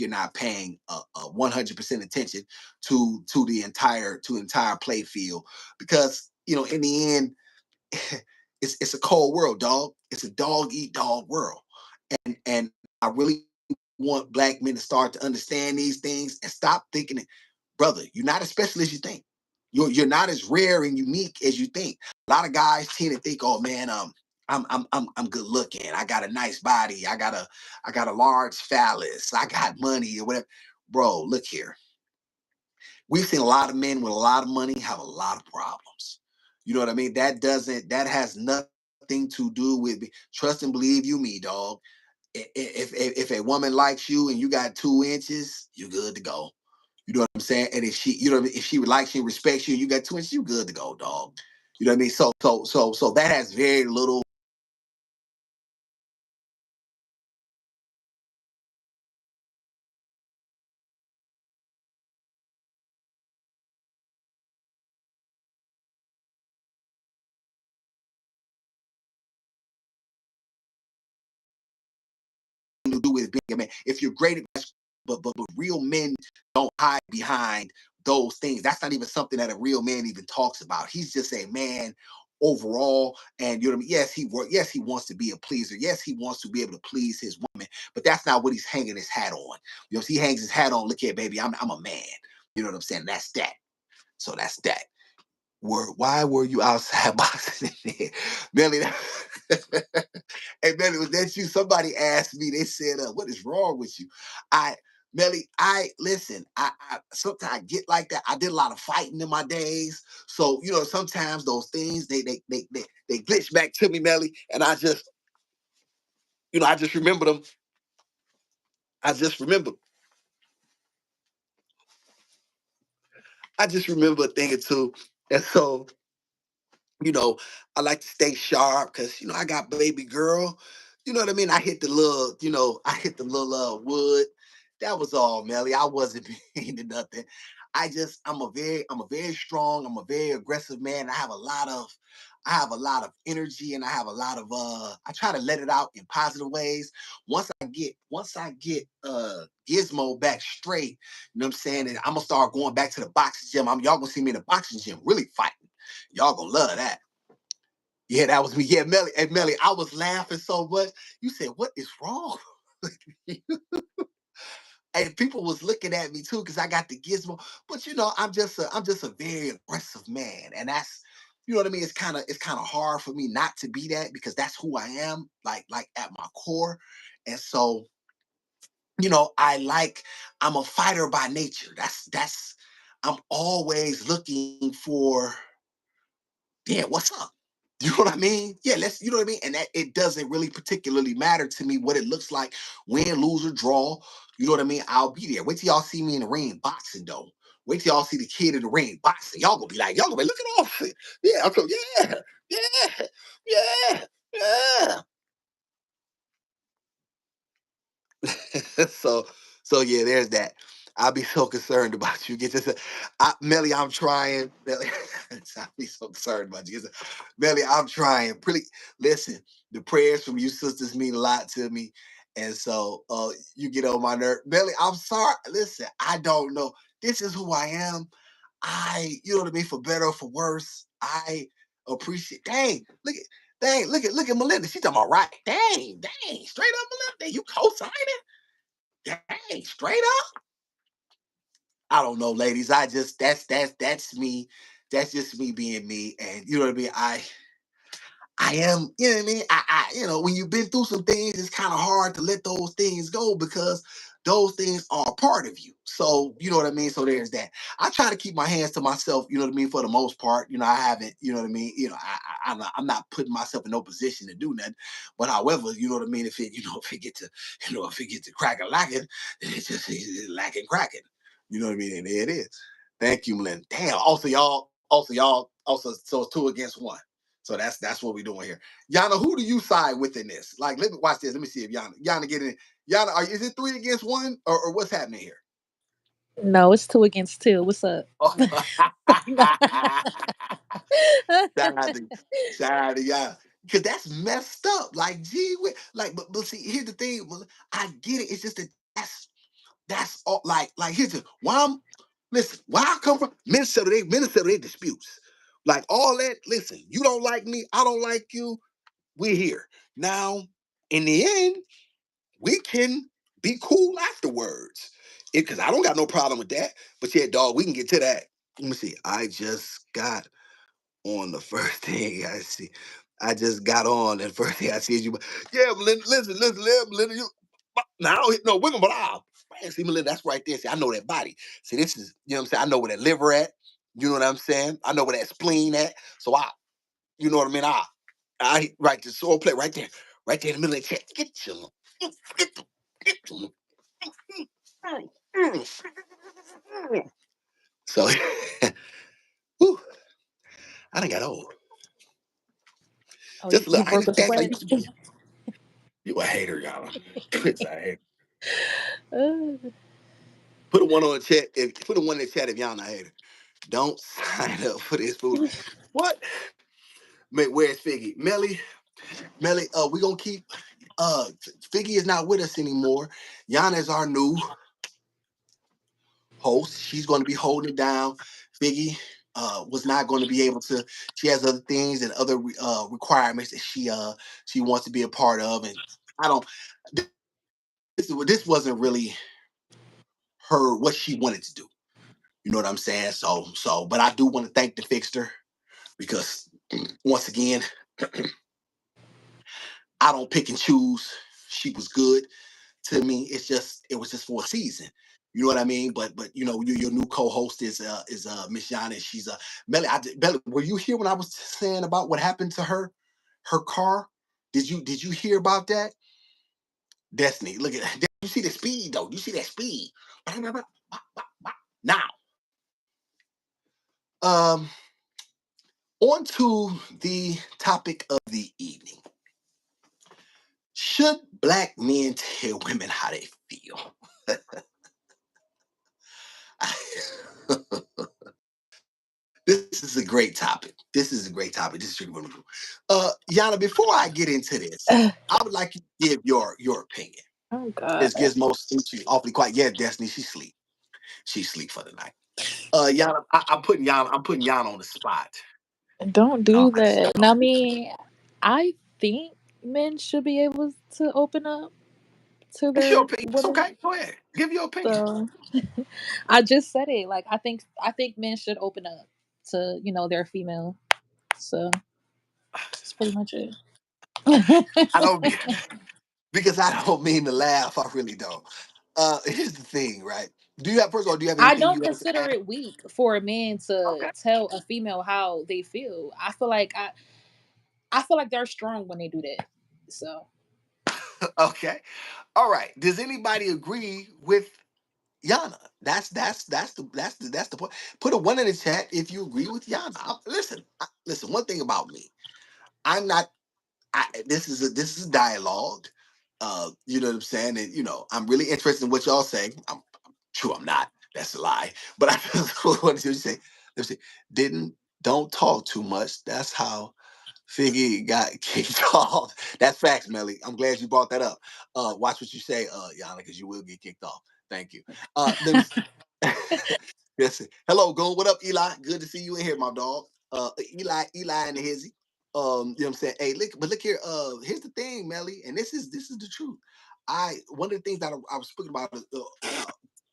not paying 100% attention to the entire play field, because you know in the end, it's a cold world, dog. It's a dog eat dog world, and I really want black men to start to understand these things and stop thinking it, brother, you're not as special as you think. You're not as rare and unique as you think. A lot of guys tend to think, oh man, I'm good looking. I got a nice body. I got a large phallus. I got money or whatever. Bro, look here. We've seen a lot of men with a lot of money have a lot of problems. You know what I mean? That has nothing to do with me. Trust and believe you me, dog. If a woman likes you and you got 2 inches, you good to go. You know what I'm saying? And if she, you know what I mean, if she likes you and respects you and you got 2 inches, you good to go, dog. You know what I mean? So that has very little at man. If you're great at but real men don't hide behind those things. That's not even something that a real man even talks about. He's just a man overall, and you know what I mean. Yes, he wants to be a pleaser. Yes, he wants to be able to please his woman, but that's not what he's hanging his hat on. You know, he hangs his hat on. Look here, baby, I'm a man. You know what I'm saying? That's that. So that's that. Why were you outside boxing in there? Melly, hey Melly, was that you? Somebody asked me, they said, what is wrong with you? Melly, I listen, I sometimes I get like that. I did a lot of fighting in my days. So, you know, sometimes those things they glitch back to me, Melly, and I just, you know, I just remember them. I just remember. I just remember a thing or two. And so, you know, I like to stay sharp because, you know, I got baby girl. You know what I mean? I hit the little, you know, I hit the little wood. That was all, Melly. I wasn't meaning nothing. I'm a very strong, I'm a very aggressive man. I have a lot of energy and I have a lot of I try to let it out in positive ways. Once I get Gizmo back straight, you know what I'm saying? And I'm gonna start going back to the boxing gym. Y'all gonna see me in the boxing gym really fighting. Y'all gonna love that. Yeah, that was me. Yeah, Melly. And Melly, I was laughing so much. You said, "What is wrong?" And people was looking at me too because I got the gizmo. But you know, I'm just a very aggressive man, and that's, you know what I mean. It's kind of hard for me not to be that because that's who I am, like at my core. And so, you know, I'm a fighter by nature. That's I'm always looking for, yeah, what's up? You know what I mean? Yeah, you know what I mean? And that it doesn't really particularly matter to me what it looks like, win, lose, or draw. You know what I mean? I'll be there. Wait till y'all see me in the ring boxing, though. Wait till y'all see the kid in the ring boxing. Y'all gonna be looking off. Yeah, I'm so, yeah, yeah, yeah, yeah. so yeah, there's that. I'll be so concerned about you. Get this, Melly. I'm trying, Melly. I'll be so concerned about you. Melly, I'm trying. Pretty. Listen, the prayers from you sisters mean a lot to me, and so you get on my nerve, Melly. I'm sorry. Listen, I don't know. This is who I am. You know what I mean, for better or for worse. I appreciate. Look at Melinda. She's talking about right. Straight up, Melinda. You co-signing? Dang, straight up. I don't know, ladies. That's me. That's just me being me. And you know what I mean? I am, you know what I mean? You know, when you've been through some things, it's kind of hard to let those things go because those things are a part of you. So, you know what I mean? So there's that. I try to keep my hands to myself, you know what I mean, for the most part. You know, I haven't, you know what I mean? You know, I'm not putting myself in no position to do nothing. But however, you know what I mean? If it get to, if it get to cracking lacking, it's lacking cracking. You know what I mean? And there it is. Thank you, Melinda. Damn. So it's 2 against 1. So that's what we're doing here. Yana, who do you side with in this? Like, let me watch this. Let me see if Yana get in. Yana, is it 3 against 1 or what's happening here? No, it's 2 against 2. What's up? Oh. Shout yeah. Because that's messed up. Like, gee, but see, here's the thing. I get it. It's just that that's all. Like here's the why I'm listen. Where I come from, Minnesota, they disputes. Like all that. Listen, you don't like me, I don't like you. We're here now. In the end, we can be cool afterwards. Because I don't got no problem with that. But yeah, dog, we can get to that. Let me see. I just got on the first thing I see. I just got on and first thing I see is you. Yeah, Melinda, listen, Melinda, you. Now, no, we're gonna blah. Man, see, Melinda, that's right there. See, I know that body. See, this is, you know what I'm saying? I know where that liver at. You know what I'm saying? I know where that spleen at. So you know what I mean? I right the soul plate right there. Right there in the middle of the chest. Get you. So, whew, I done got old. Oh, Just you look, I broke a just dance. I sweat. used to be. You a hater, y'all. It's a hater. Put a one on the chat. Put a one in the chat if y'all not a hater. Don't sign up for this food. What? Where's Figgy? Melly, we gonna keep. Figgy is not with us anymore. Yana is our new host. She's going to be holding it down. Figgy was not going to be able to. She has other things and other requirements that she wants to be a part of, and I don't. This wasn't really her what she wanted to do. You know what I'm saying? But I do want to thank the Fixter because once again, I don't pick and choose. She was good to me. It was just for a season. You know what I mean? But your new co-host is Miss Yana. She's Melly. Melly, were you here when I was saying about what happened to her car? Did you hear about that? Destiny, look at that. You see the speed though. You see that speed. Now, um, on to the topic of the evening. Should black men tell women how they feel? This is a great topic. This is really wonderful. Yana, before I get into this, I would like you to give your opinion. Oh God. Because Gizmo she's awfully quiet. Yeah, Destiny, she's sleep. She's sleep for the night. Yana, I'm putting Yana on the spot. Don't do that. And I mean, I think men should be able to open up to It's their your opinion. It's women. okay. Go ahead. Give your opinion. So I just said it. Like I think men should open up to their female. So that's pretty much it. I don't because I don't mean to laugh. I really don't. Here's the thing, right? First of all, do you have I anything don't you have to consider add? it weak for a man to Okay. tell a female how they feel. I feel like they're strong when they do that. So Okay. All right. Does anybody agree with Yana? That's the point. Put a one in the chat if you agree with Yana. Listen. One thing about me, I'm not. This is a dialogue. You know what I'm saying? And I'm really interested in what y'all say. I'm not. That's a lie. But I just wanted to say, let's see, don't talk too much. That's how Figgy got kicked off. That's facts, Melly. I'm glad you brought that up. Watch what you say, Yana, because you will get kicked off. Thank you. Let me see. Listen. Hello, Goon. What up, Eli? Good to see you in here, my dog. Eli and the Hizzy. You know what I'm saying? Hey, look here. Here's the thing, Melly, and this is the truth. One of the things that I was speaking about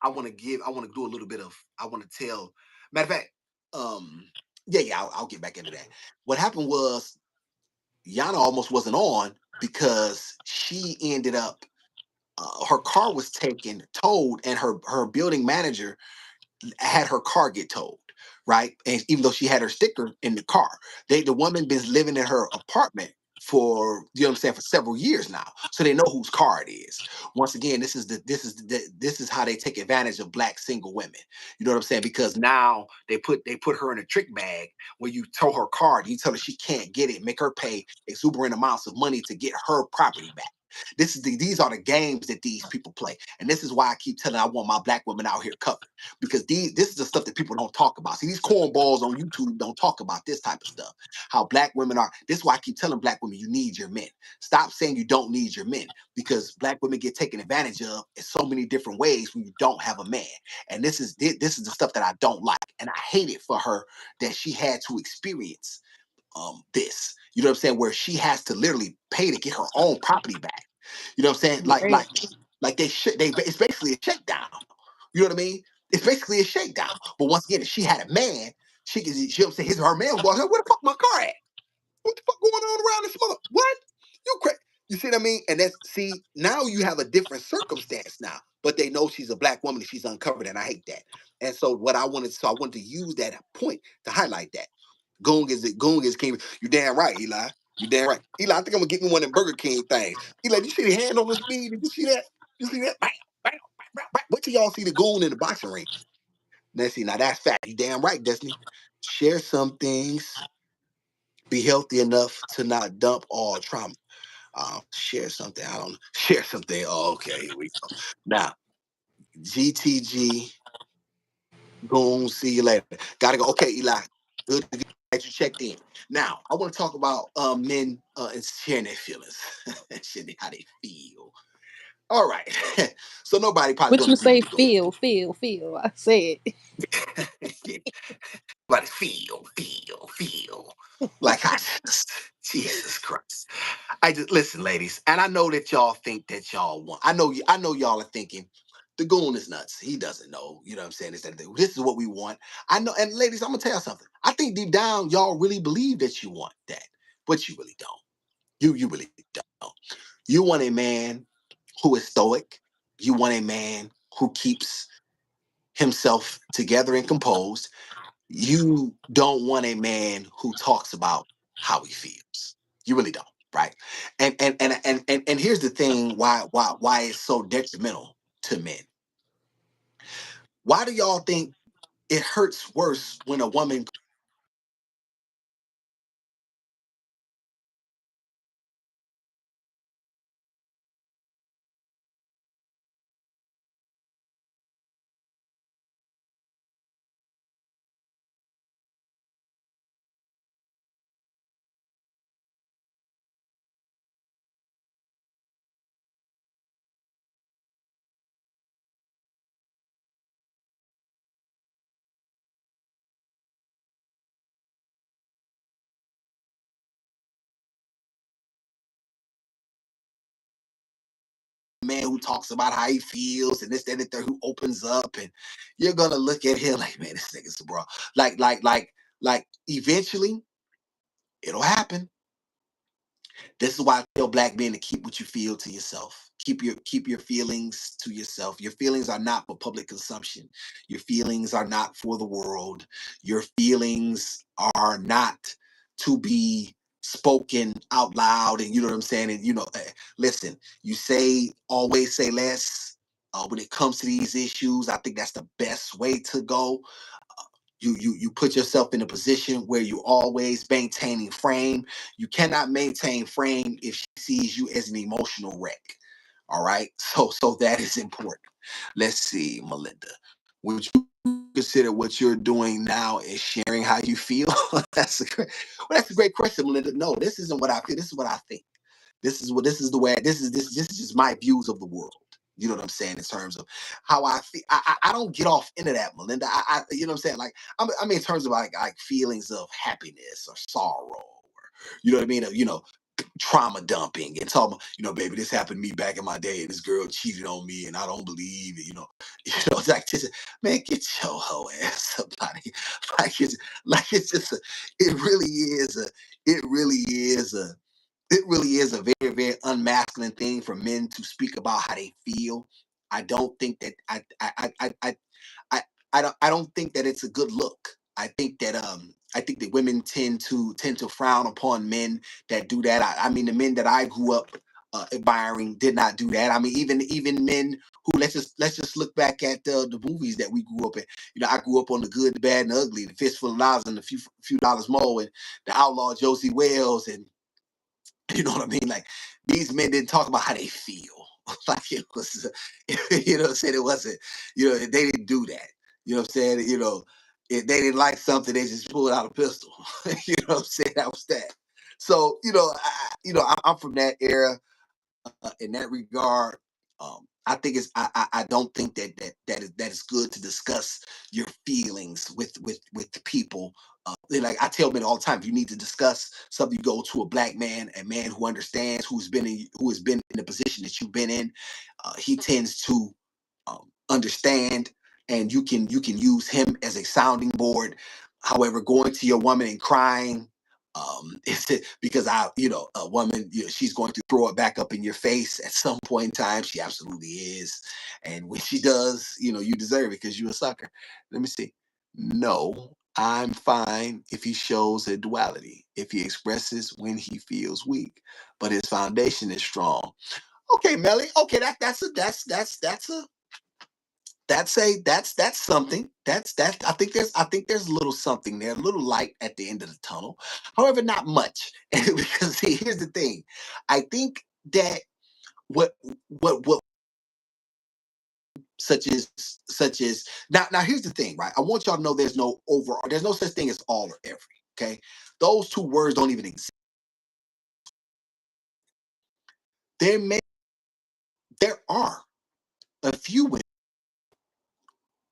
I want to do a little bit of, I want to tell, matter of fact, I'll get back into that. What happened was Yana almost wasn't on because she ended up, her car was taken, towed, and her building manager had her car get towed, right? And even though she had her sticker in the car, the woman been living in her apartment for for several years now, so they know whose car it is. Once again, this is how they take advantage of black single women. You know what I'm saying? Because now they put her in a trick bag where you tow her car, you tell her she can't get it, make her pay exuberant amounts of money to get her property back. These are the games that these people play, and this is why I keep telling I want my black women out here covered, because this is the stuff that people don't talk about. See, these cornballs on YouTube don't talk about this type of stuff. How black women are. This is why I keep telling black women you need your men. Stop saying you don't need your men, because black women get taken advantage of in so many different ways when you don't have a man. And this is the stuff that I don't like, and I hate it for her that she had to experience this. You know what I'm saying? Where she has to literally pay to get her own property back. You know what I'm saying? right. Like it's basically a shakedown. You know what I mean? It's basically a shakedown. But once again, if she had a man, she'll say her man was walking. Where the fuck my car at? What the fuck going on around this mother? What? You crazy? You see what I mean? And now you have a different circumstance now. But they know she's a black woman and she's uncovered, and I hate that. And so I wanted to use that point to highlight that. Goong is king. You damn right, Eli. You damn right. Eli, I think I'm gonna get me one of them Burger King things. Eli, you see the hand on the speed? Did you see that? You see that? Bam, bam, bam, bam, bam. Wait till y'all see the goon in the boxing ring. Now that's fact. You damn right, Destiny. Share some things. Be healthy enough to not dump all trauma. Share something. I don't share something. Oh, okay, here we go. Now, GTG, goon, see you later. Gotta go. Okay, Eli. Good that you checked in. Now, I want to talk about men and sharing their feelings, sharing how they feel. All right. So nobody probably What gonna you agree say? with me. Feel. I said. But feel. Like I just, Jesus Christ. I just listen, ladies, and I know that y'all think that y'all want. I know y'all are thinking the goon is nuts. He doesn't know. You know what I'm saying? This is what we want. I know, and ladies, I'm gonna tell you something. I think deep down, y'all really believe that you want that, but you really don't. You really don't. You want a man who is stoic. You want a man who keeps himself together and composed. You don't want a man who talks about how he feels. You really don't, right? And here's the thing why it's so detrimental to men. Why do y'all think it hurts worse when a woman man who talks about how he feels and this, that, and the third, who opens up, and you're gonna look at him like, man, this nigga's a bro. Like eventually it'll happen. This is why I tell black men to keep what you feel to yourself. Keep your feelings to yourself. Your feelings are not for public consumption. Your feelings are not for the world. Your feelings are not to be spoken out loud. And you know what I'm saying? And listen, you say always say less. When it comes to these issues, I think that's the best way to go. You put yourself in a position where you're always maintaining frame. You cannot maintain frame if she sees you as an emotional wreck. All right. So that is important. Let's see, Melinda. Would you consider what you're doing now is sharing how you feel? That's a great question, Melinda. No, this isn't what I feel. This is what I think. This is the way this is just my views of the world. You know what I'm saying in terms of how I feel. I don't get off into that, Melinda. You know what I'm saying. Like I mean in terms of like feelings of happiness or sorrow, or you know what I mean. Trauma dumping and talking. Baby, this happened to me back in my day, and this girl cheated on me, and I don't believe it. It's like just man, get your hoe ass up out of here. It's just it really is a it really is a it really is a very, very unmasculine thing for men to speak about how they feel. I don't think that I don't think that it's a good look. I think that women tend to frown upon men that do that. I mean the men that I grew up admiring did not do that. I mean even men who let's just look back at the movies that we grew up in. I grew up on The Good, the Bad, and the Ugly, The Fistful of Dollars, and a few dollars more, and The Outlaw Josie Wales, and you know what I mean? Like these men didn't talk about how they feel. Like it was, you know what I'm saying? It wasn't, they didn't do that. You know what I'm saying? If they didn't like something, they just pulled out a pistol. You know what I'm saying? That was that. So, I'm from that era in that regard. I think I don't think that is good to discuss your feelings with people. Like I tell men all the time, if you need to discuss something, you go to a black man, a man who understands, who has been in the position that you've been in. He tends to understand, and you can use him as a sounding board. However, going to your woman and crying, because a woman, she's going to throw it back up in your face at some point in time. She absolutely is, and when she does, you deserve it because you're a sucker. Let me see. No, I'm fine if he shows a duality, if he expresses when he feels weak, but his foundation is strong. Okay, Melly. Okay, that's something. I think there's a little something there, a little light at the end of the tunnel. However, not much. Because see, here's the thing. I think that what such as now here's the thing, right? I want y'all to know there's no such thing as all or every. Okay, those two words don't even exist. There are a few women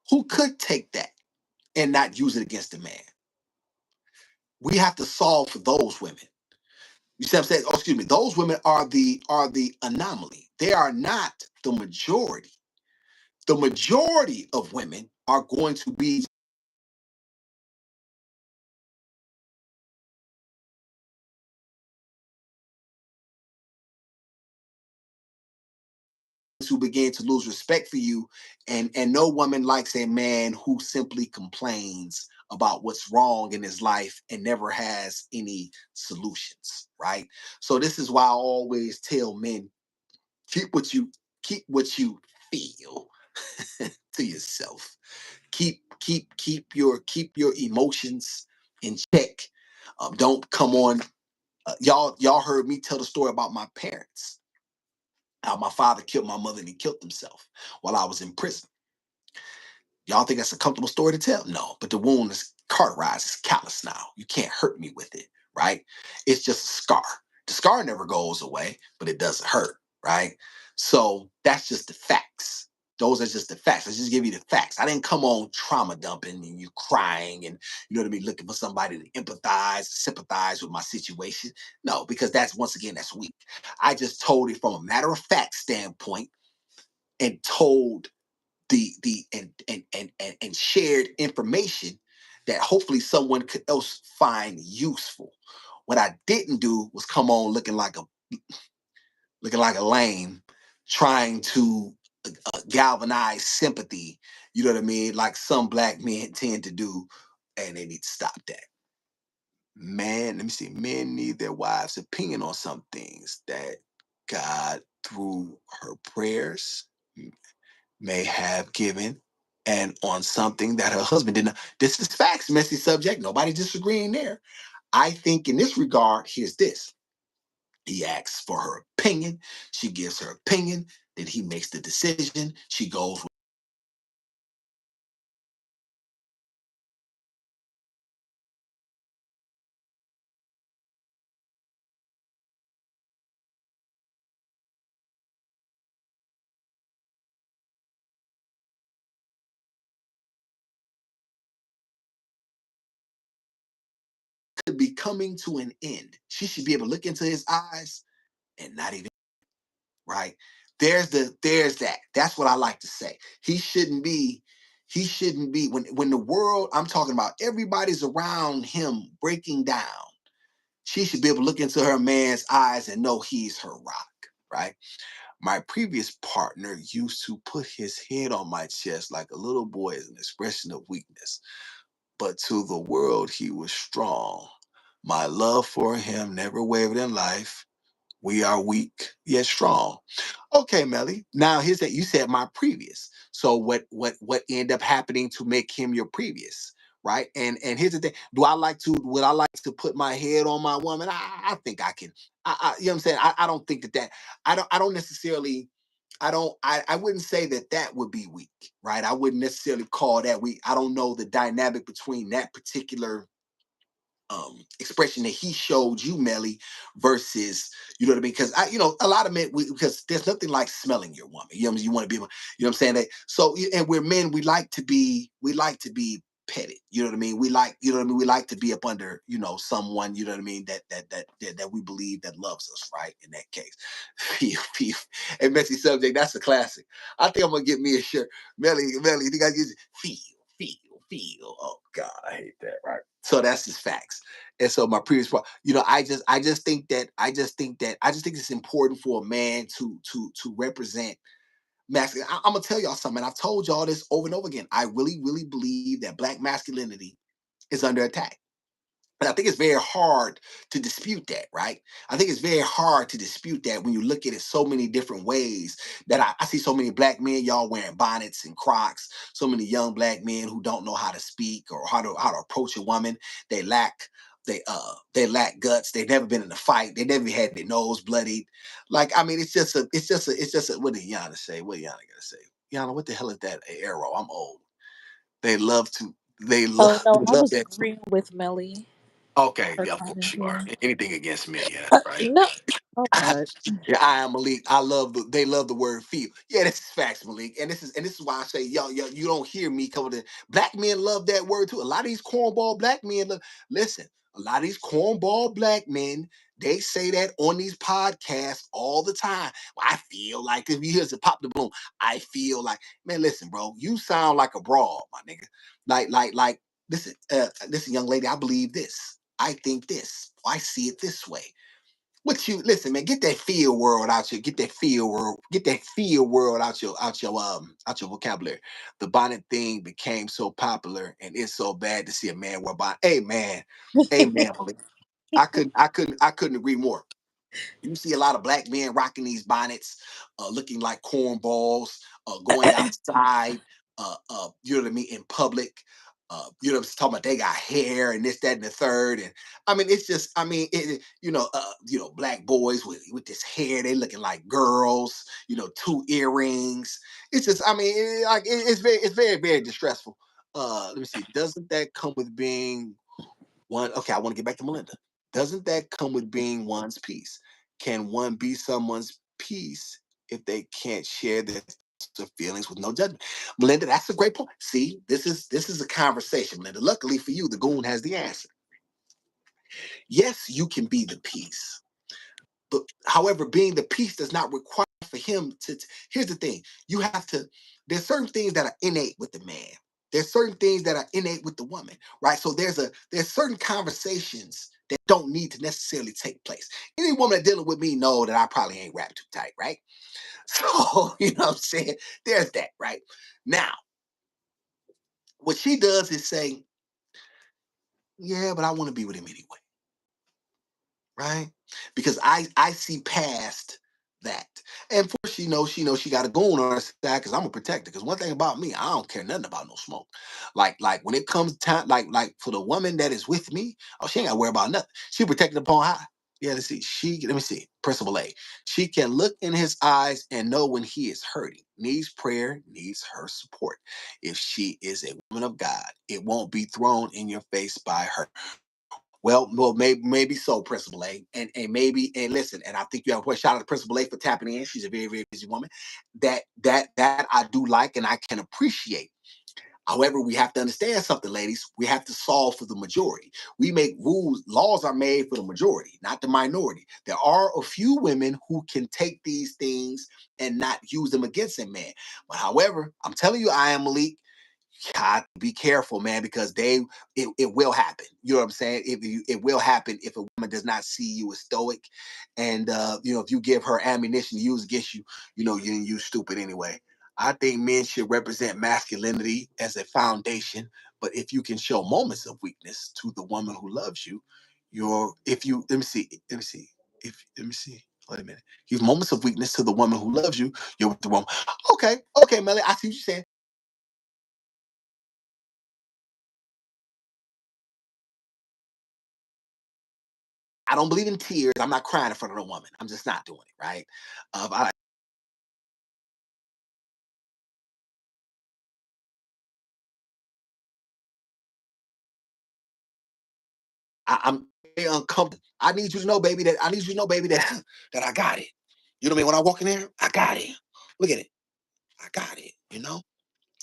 who could take that and not use it against a man. We have to solve for those women. You see what I'm saying? Oh, excuse me. Those women are the anomaly. They are not the majority. The majority of women are going to be who begin to lose respect for you, and no woman likes a man who simply complains about what's wrong in his life and never has any solutions, right? So this is why I always tell men, keep what you feel to yourself. Keep your emotions in check. Don't come on. Y'all heard me tell the story about my parents. How my father killed my mother and he killed himself while I was in prison. Y'all think that's a comfortable story to tell? No, but the wound is cauterized, it's callous now. You can't hurt me with it, right? It's just a scar. The scar never goes away, but it doesn't hurt, right? So that's just the facts. Those are just the facts. Let's just give you the facts. I didn't come on trauma dumping and you crying and you know what I mean, looking for somebody to empathize, sympathize with my situation. No, because that's once again, that's weak. I just told it from a matter of fact standpoint and told and shared information that hopefully someone could else find useful. What I didn't do was come on looking like a lame, trying to galvanize sympathy. You know what I mean? Like some black men tend to do, and they need to stop that. Man, let me see. Men need their wives' opinion on some things that God, through her prayers, may have given, and on something that her husband didn't. This is facts, messy subject. Nobody disagreeing there. I think in this regard, here's this. He asks for her opinion. She gives her opinion. Then he makes the decision. She goes to be coming to an end. She should be able to look into his eyes and not even right. There's that. That's what I like to say. He shouldn't be when the world, I'm talking about everybody's around him breaking down. She should be able to look into her man's eyes and know he's her rock, right? My previous partner used to put his head on my chest like a little boy as an expression of weakness. But to the world, he was strong. My love for him never wavered in life. We are weak yet strong. Okay, Melly. Now here's that. You said my previous. So what ended up happening to make him your previous? Right. And here's the thing. Would I like to put my head on my woman? I think I can. You know what I'm saying? I don't think that I don't necessarily I wouldn't say that would be weak, right? I wouldn't necessarily call that weak. I don't know the dynamic between that particular expression that he showed you, Melly, versus, you know what I mean? Because a lot of men, because there's nothing like smelling your woman. You know what I mean? You want to be able, you know what I'm saying? That so, and we're men, we like to be petted. You know what I mean? We like, you know what I mean? We like to be up under, someone, you know what I mean, that we believe that loves us, right? In that case. And messy subject, that's a classic. I think I'm gonna get me a shirt. Melly, you think I get feel, feel. Oh God, I hate that, right? So that's just facts. And so my previous part, I just think it's important for a man to represent masculine. I'm gonna tell y'all something. I've told y'all this over and over again. I really, really believe that black masculinity is under attack. And I think it's very hard to dispute that, right? I think it's very hard to dispute that when you look at it so many different ways. That I see so many black men, y'all wearing bonnets and Crocs. So many young black men who don't know how to speak or how to approach a woman. They lack they lack guts. They've never been in a fight. They never had their nose bloodied. Like I mean, it's just a what did Yana say? What did Yana gotta say? Yana, what the hell is that? An arrow. I'm old. They love to. They Oh love. no, They I love was that. agreeing with Melly. Okay, Her yeah, of course comment, you are. yeah. Anything against me, yeah, that's right. No. Oh God. Yeah, I am Malik. I love they love the word feel. Yeah, this is facts, Malik. And this is why I say, yo, you don't hear me cover the black men love that word too. A lot of these cornball black men listen, a lot of these cornball black men, they say that on these podcasts all the time. Well, I feel like if you hear it pop the balloon, I feel like, man, listen, bro, you sound like a broad, my nigga. Like, listen, young lady, I believe this. I think this. I see it this way. What you listen, man? Get that feel world out your. Get that feel world. Get that feel world out your vocabulary. The bonnet thing became so popular, and it's so bad to see a man wear bonnet. Hey man, I couldn't agree more. You see a lot of black men rocking these bonnets, looking like cornballs, going outside, you know what I mean, in public. You know, talking about they got hair and this, that, and the third, and I mean, it's just, I mean, black boys with this hair, they looking like girls. 2 earrings. It's just, I mean, it's very, very distressful. Let me see. Doesn't that come with being one? Okay, I want to get back to Melinda. Doesn't that come with being one's peace? Can one be someone's peace if they can't share their feelings with no judgment? Melinda, that's a great point. See, this is a conversation, Melinda. Luckily for you, the goon has the answer. Yes, you can be the peace. But however, being the peace does not require for him to. Here's the thing: you have to. There's certain things that are innate with the man. There's certain things that are innate with the woman, right? So there's certain conversations that don't need to necessarily take place. Any woman that dealing with me know that I probably ain't wrapped too tight, right? So you know what I'm saying. There's that, right? Now, what she does is say, "Yeah, but I want to be with him anyway." Right? Because I see past that. And for she knows she got a goon on her side because I'm a protector. Because one thing about me, I don't care nothing about no smoke. Like when it comes time, like for the woman that is with me, oh, she ain't gotta worry about nothing. She protected upon high. Yeah, let's see. Let me see. Principle A. She can look in his eyes and know when he is hurting, needs prayer, needs her support. If she is a woman of God, it won't be thrown in your face by her. Well, maybe so, Principal A, and maybe, and listen, and I think you have a shout out to Principal A for tapping in. She's a very, very busy woman. That I do like and I can appreciate. However, we have to understand something, ladies. We have to solve for the majority. We make rules, laws are made for the majority, not the minority. There are a few women who can take these things and not use them against a man. But however, I'm telling you, I am Malik. God, be careful, man, because it will happen. You know what I'm saying? It will happen if a woman does not see you as stoic, and if you give her ammunition to use against you, you stupid anyway. I think men should represent masculinity as a foundation, but if you can show moments of weakness to the woman who loves you, if you let me see, if let me see. Wait a minute. Give moments of weakness to the woman who loves you. You're with the woman. Okay, Melly. I see what you're saying. I don't believe in tears. I'm not crying in front of a woman. I'm just not doing it, right? I'm very uncomfortable. I need you to know, baby, that that I got it. You know what I mean? When I walk in there, I got it. Look at it. I got it. Let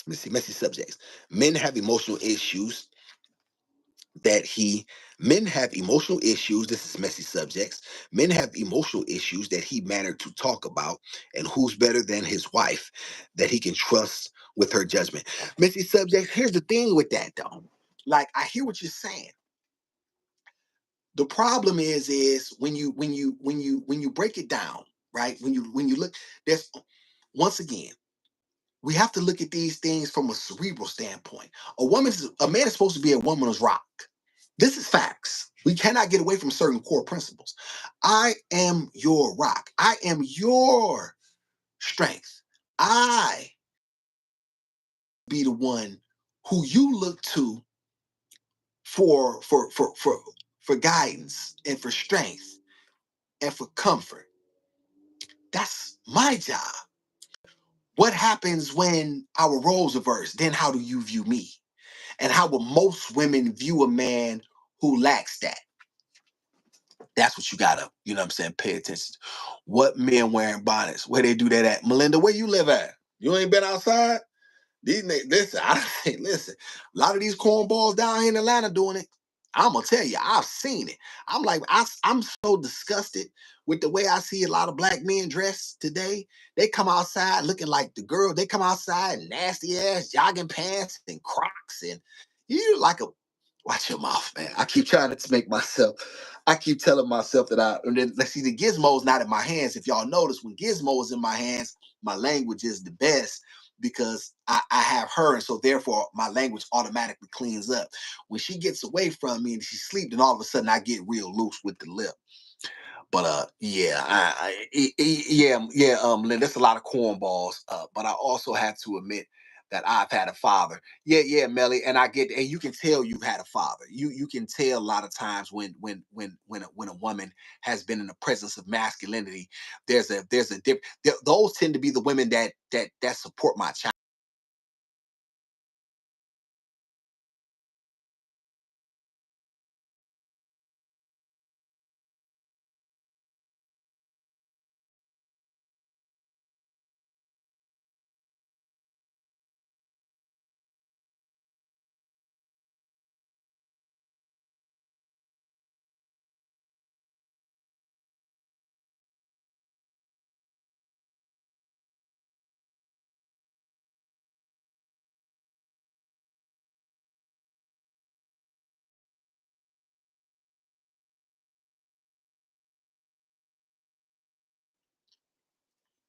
me see. Messy subjects. Men have emotional issues that he Men have emotional issues. This is messy subjects. Men have emotional issues that he mannered to talk about, and who's better than his wife that he can trust with her judgment. Messy subjects. Here's the thing with that though. Like I hear what you're saying. The problem is when you break it down, right? When you look, there's once again we have to look at these things from a cerebral standpoint. A man is supposed to be a woman's rock. This is facts. We cannot get away from certain core principles. I am your rock. I am your strength. I be the one who you look to for guidance and for strength and for comfort. That's my job. What happens when our roles reverse? Then how do you view me? And how will most women view a man who lacks that? That's what you gotta, you know what I'm saying, pay attention to. What men wearing bonnets? Where they do that at? Melinda, where you live at? You ain't been outside? These niggas, listen, listen, a lot of these cornballs down here in Atlanta doing it. I'm gonna tell you, I've seen it. I'm like, I'm so disgusted with the way I see a lot of black men dressed today. They come outside looking like the girl. They come outside in nasty ass jogging pants and Crocs, and you like a watch your mouth, man. I keep trying to make myself. I keep telling myself that and then let's see, the gizmo's not in my hands. If y'all notice, when gizmo is in my hands, my language is the best because I have her, and so therefore my language automatically cleans up. When she gets away from me and she sleeps, then all of a sudden I get real loose with the lip. But yeah, Lynn, that's a lot of cornballs. But I also have to admit that I've had a father. Yeah, Melly, and I get, and you can tell you've had a father. You can tell a lot of times when a woman has been in the presence of masculinity. There's a different. Those tend to be the women that support my child.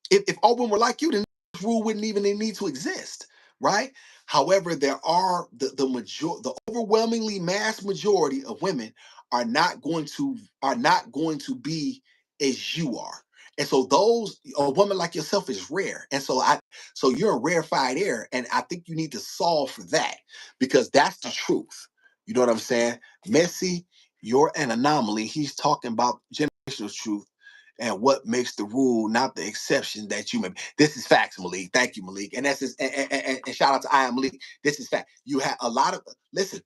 If all women were like you, then this rule wouldn't even need to exist, right? However, there are the overwhelmingly mass majority of women are not going to be as you are. And so those a woman like yourself is rare. And so you're a rarefied air. And I think you need to solve for that because that's the truth. You know what I'm saying? Messi, you're an anomaly. He's talking about generational truth and what makes the rule, not the exception that you make. This is facts, Malik. Thank you, Malik. And that's just, and shout out to I am Malik. This is fact. You have a lot of listen.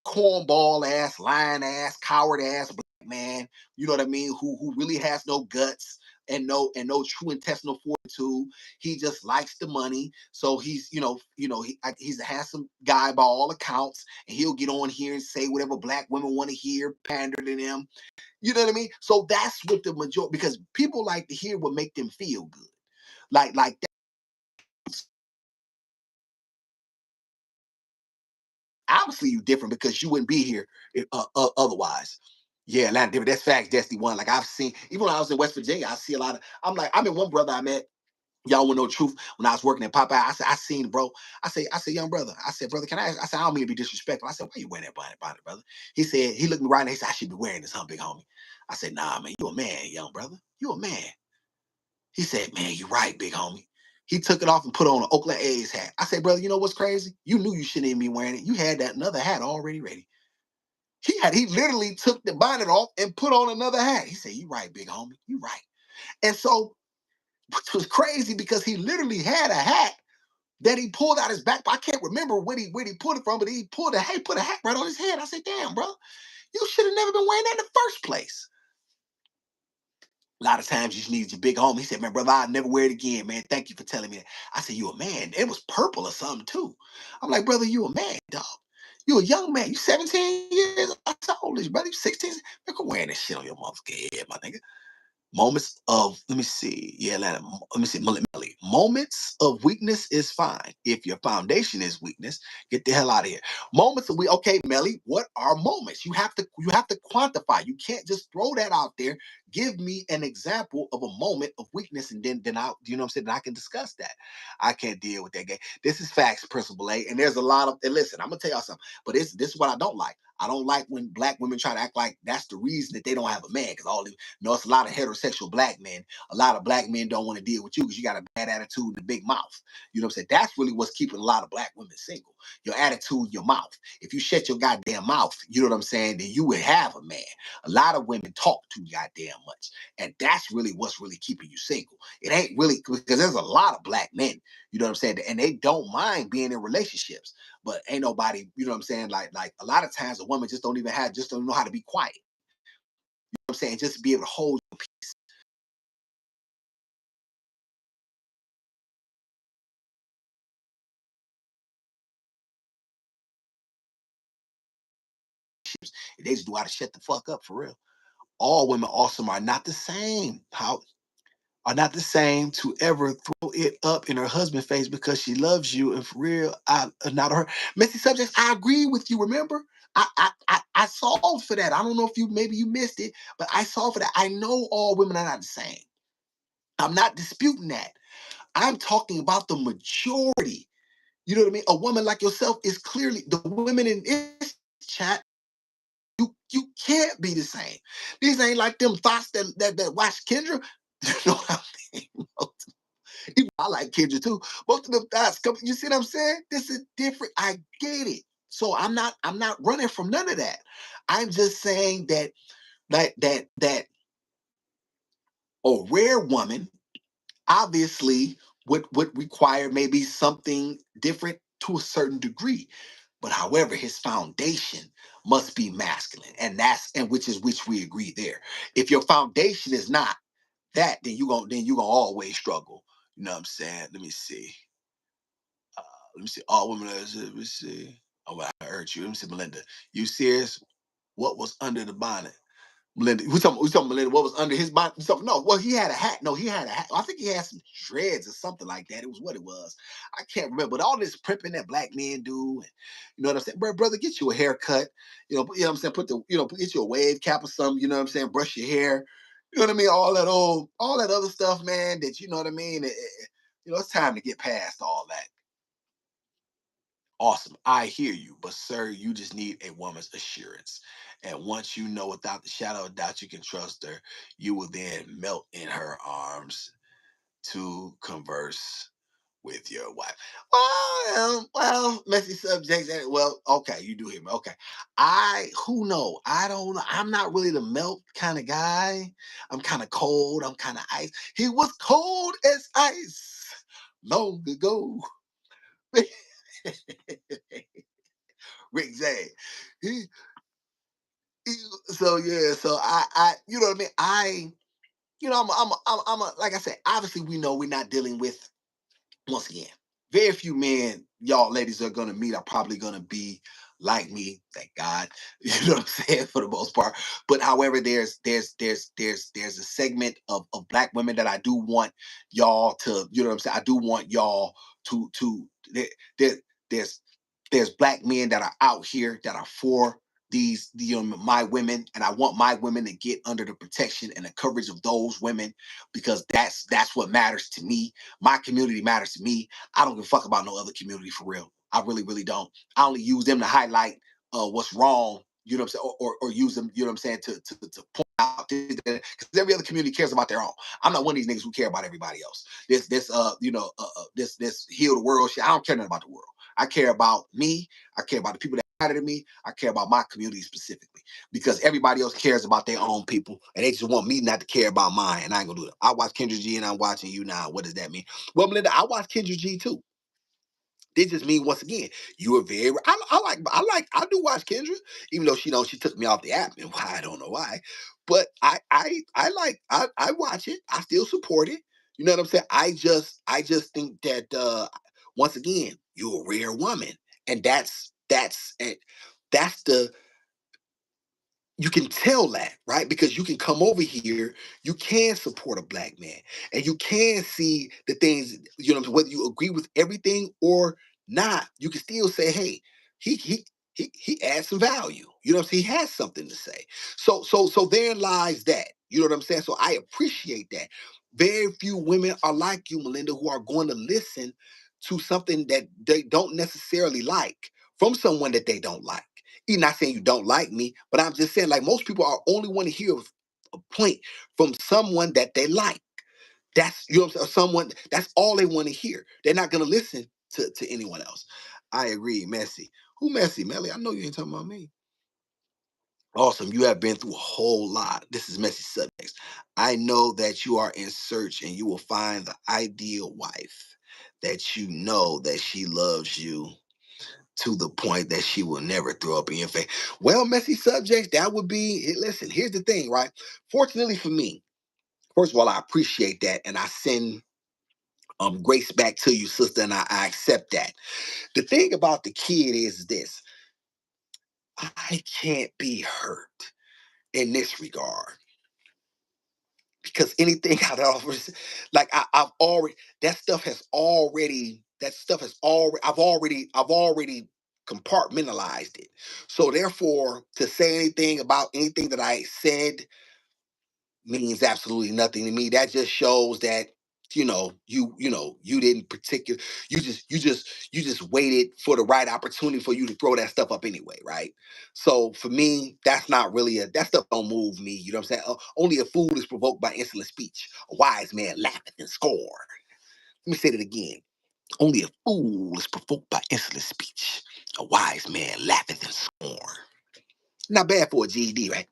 Cornball ass, lying ass, coward ass black man, you know what I mean, who really has no guts and no true intestinal fortitude. He just likes the money. So he's, he's a handsome guy by all accounts, and he'll get on here and say whatever black women want to hear, pander to them. You know what I mean? So that's what the majority, because people like to hear what make them feel good. Like obviously you different because you wouldn't be here otherwise. Yeah, Atlanta different. That's facts. That's the one. Like I've seen, even when I was in West Virginia, I see a lot of. I mean, one brother I met. Y'all want to know the truth? When I was working at Popeye, I seen, bro. I said, young brother. I said, brother, can I ask? I said, I don't mean to be disrespectful. I said, why you wearing that bonnet, brother? He looked me right in the face. He said, I should be wearing this, huh, big homie? I said, nah, man, you a man, young brother. You a man. He said, man, you right, big homie. He took it off and put on an Oakland A's hat. I said, brother, you know what's crazy? You knew you shouldn't even be wearing it. You had that another hat already ready. He literally took the bonnet off and put on another hat. He said, you right, big homie. You right. And so, which was crazy because he literally had a hat that he pulled out his back. I can't remember where he pulled it from, but he put a hat right on his head. I said, damn, bro, you should have never been wearing that in the first place. A lot of times you just need your big homie. He said, man, brother, I'll never wear it again, man. Thank you for telling me that. I said, you a man. It was purple or something too. I'm like, brother, you a man, dog. You a young man. You 17 years old, brother. You 16. Man, quit wearing this shit on your motherfucking head, my nigga. Moments of, let me see, yeah, let me see, Melly. Moments of weakness is fine. If your foundation is weakness, get the hell out of here. Moments of we okay, Melly. What are moments? You have to quantify. You can't just throw that out there. Give me an example of a moment of weakness, and then I, you know what I'm saying? I can discuss that. I can't deal with that game. This is facts, Principal A, and there's a lot of. And listen, I'm gonna tell y'all something. But this is what I don't like. I don't like when black women try to act like that's the reason that they don't have a man. Because all the it's a lot of heterosexual black men. A lot of black men don't want to deal with you because you got a bad attitude and a big mouth. You know what I'm saying? That's really what's keeping a lot of black women single. Your attitude, your mouth. If you shut your goddamn mouth, you know what I'm saying, then you would have a man. A lot of women talk too goddamn much. And that's really what's really keeping you single. It ain't really because there's a lot of black men, you know what I'm saying? And they don't mind being in relationships. But ain't nobody, you know what I'm saying? Like a lot of times a woman just don't know how to be quiet. You know what I'm saying? Just be able to hold your peace. They just do how to shut the fuck up for real. All women awesome are not the same. How are not the same to ever throw it up in her husband's face because she loves you and for real, I not her. Messy subjects, I agree with you. Remember? I solved for that. I don't know if maybe you missed it, but I solved for that. I know all women are not the same. I'm not disputing that. I'm talking about the majority. You know what I mean? A woman like yourself is clearly the women in this chat. You can't be the same. These ain't like them thoughts that watch Kendra. You know what I mean? Even I like Kendra too. Most of them thoughts come. You see what I'm saying? This is different. I get it. So I'm not running from none of that. I'm just saying that a rare woman obviously would require maybe something different to a certain degree. But however, his foundation must be masculine, and which we agree there. If your foundation is not that, then you gonna always struggle. You know what I'm saying? Let me see. Let me see. All women. Let me see. Oh, I heard you. Let me see, Melinda. You serious? What was under the bonnet? Melinda, we talking Melinda, what was under his bonnet? No, well, he had a hat. No, he had a hat. I think he had some dreads or something like that. It was what it was. I can't remember. But all this primping that black men do, and you know what I'm saying? Brother, get you a haircut. You know what I'm saying? Get you a wave cap or something, you know what I'm saying? Brush your hair. You know what I mean? All that other stuff, man, that you know what I mean? It's time to get past all that. Awesome. I hear you. But, sir, you just need a woman's assurance. And once you know without the shadow of doubt you can trust her, you will then melt in her arms to converse with your wife. Messy subjects. Well, okay, you do hear me. Okay. Who know? I don't know. I'm not really the melt kind of guy. I'm kind of cold. I'm kind of ice. He was cold as ice long ago. Rick Zay. He, so yeah, so you know what I mean. Like I said, obviously we know we're not dealing with, once again, very few men y'all ladies are gonna meet are probably gonna be like me. Thank God, you know what I'm saying, for the most part. But however, there's a segment of black women that I do want y'all to, you know what I'm saying. I do want y'all to there, there's there's black men that are out here that are for my women, and I want my women to get under the protection and the coverage of those women, because that's what matters to me. My community matters to me. I don't give a fuck about no other community for real. I really don't. I only use them to highlight what's wrong, you know what I'm saying, or use them, you know what I'm saying, to point out, because every other community cares about their own. I'm not one of these niggas who care about everybody else. This heal the world shit. I don't care nothing about the world. I care about me. I care about the people that matter to me. I care about my community specifically, because everybody else cares about their own people, and they just want me not to care about mine. And I ain't gonna do it. I watch Kendra G, and I'm watching you now. What does that mean? Well, Melinda, I watch Kendra G too. This just means, once again, you are very. I do watch Kendra, even though she took me off the app, and why I don't know why, but I watch it. I still support it. You know what I'm saying? I just think that once again, you're a rare woman, and that's it. That's the you can tell that, right? Because you can come over here, you can support a black man, and you can see the things, whether you agree with everything or not, you can still say, hey, he he he adds some value. He has something to say. So therein lies that. You know what I'm saying? So I appreciate that. Very few women are like you, Melinda, who are going to listen to something that they don't necessarily like from someone that they don't like. You're not saying you don't like me, but I'm just saying, like, most people are only want to hear a point from someone that they like. That's, what I'm saying, someone, that's all they want to hear. They're not gonna listen to anyone else. I agree, Messy. Who Messy? Melly, I know you ain't talking about me. Awesome. You have been through a whole lot. This is Messy Subjects. I know that you are in search and you will find the ideal wife that you know that she loves you to the point that she will never throw up in your face. Well, Messy Subjects, that would be, listen, here's the thing, right? Fortunately for me, first of all, I appreciate that. And I send grace back to you, sister, and I accept that. The thing about the kid is this: I can't be hurt in this regard because anything I've always, like I've already, I've already compartmentalized it. So therefore, to say anything about anything that I said means absolutely nothing to me. That just shows that you didn't particular you just waited for the right opportunity for you to throw that stuff up anyway, right? So for me, that's not really that stuff don't move me. You know what I'm saying? Only a fool is provoked by insolent speech. A wise man laugheth and scorn. Let me say that again. Only a fool is provoked by insolent speech. A wise man laugheth and scorn. Not bad for a GED, right?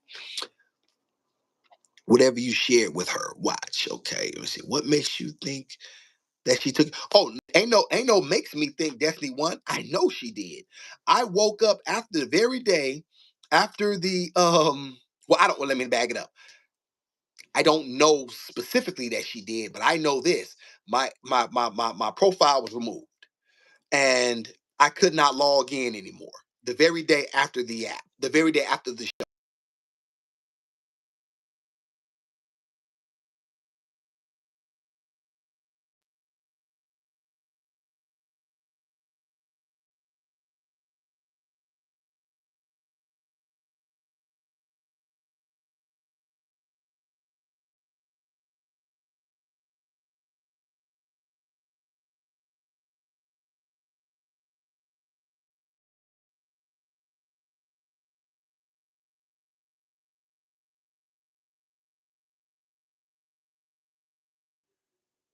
Whatever you shared with her, watch. Okay, let me see. What makes you think that she took? Oh, ain't no makes me think Destiny won. I know she did. I woke up after the very day after the well, I don't well, let me back it up. I don't know specifically that she did, but I know this. My profile was removed and I could not log in anymore. The very day after the app, the very day after the show.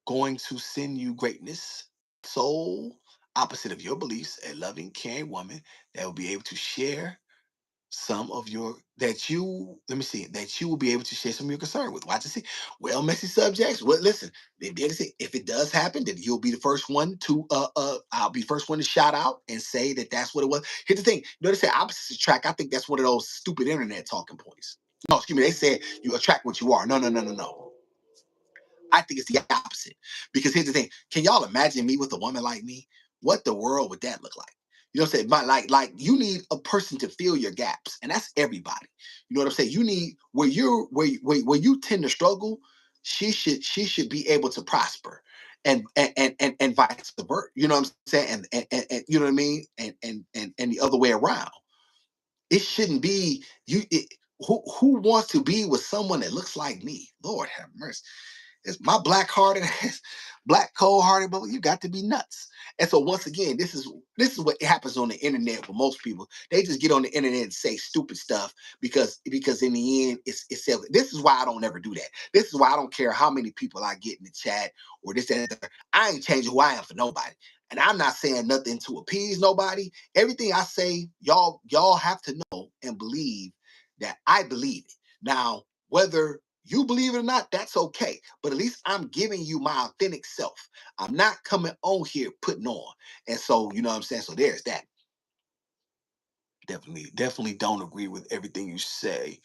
Going to send you greatness, soul, opposite of your beliefs, a loving, caring woman that will be able to share some of your that you let me see that you will be able to share some of your concern with. Watch and see. Well, Messy Subjects. Well, listen, they did say if it does happen, then you'll be the first one to I'll be the first one to shout out and say that that's what it was. Here's the thing. They say opposites attract. I think that's one of those stupid internet talking points. No, excuse me. They said you attract what you are. No, no, no, no, no. I think it's the opposite. Because here's the thing: can y'all imagine me with a woman like me? What the world would that look like? You know what I'm saying? But like you need a person to fill your gaps, and that's everybody. You know what I'm saying? You need where you tend to struggle, she should be able to prosper. And vice versa. You know what I'm saying? And you know what I mean? And the other way around. It shouldn't be who wants to be with someone that looks like me? Lord have mercy. It's my black hearted, black cold hearted, but you got to be nuts. And so once again, this is what happens on the internet for most people. They just get on the internet and say stupid stuff because in the end it's self. This is why I don't ever do that. This is why I don't care how many people I get in the chat or this and that. I ain't changing who I am for nobody. And I'm not saying nothing to appease nobody. Everything I say, y'all have to know and believe that I believe it. Now, whether you believe it or not, that's okay. But at least I'm giving you my authentic self. I'm not coming on here putting on. And so, you know what I'm saying? So there's that. Definitely don't agree with everything you say,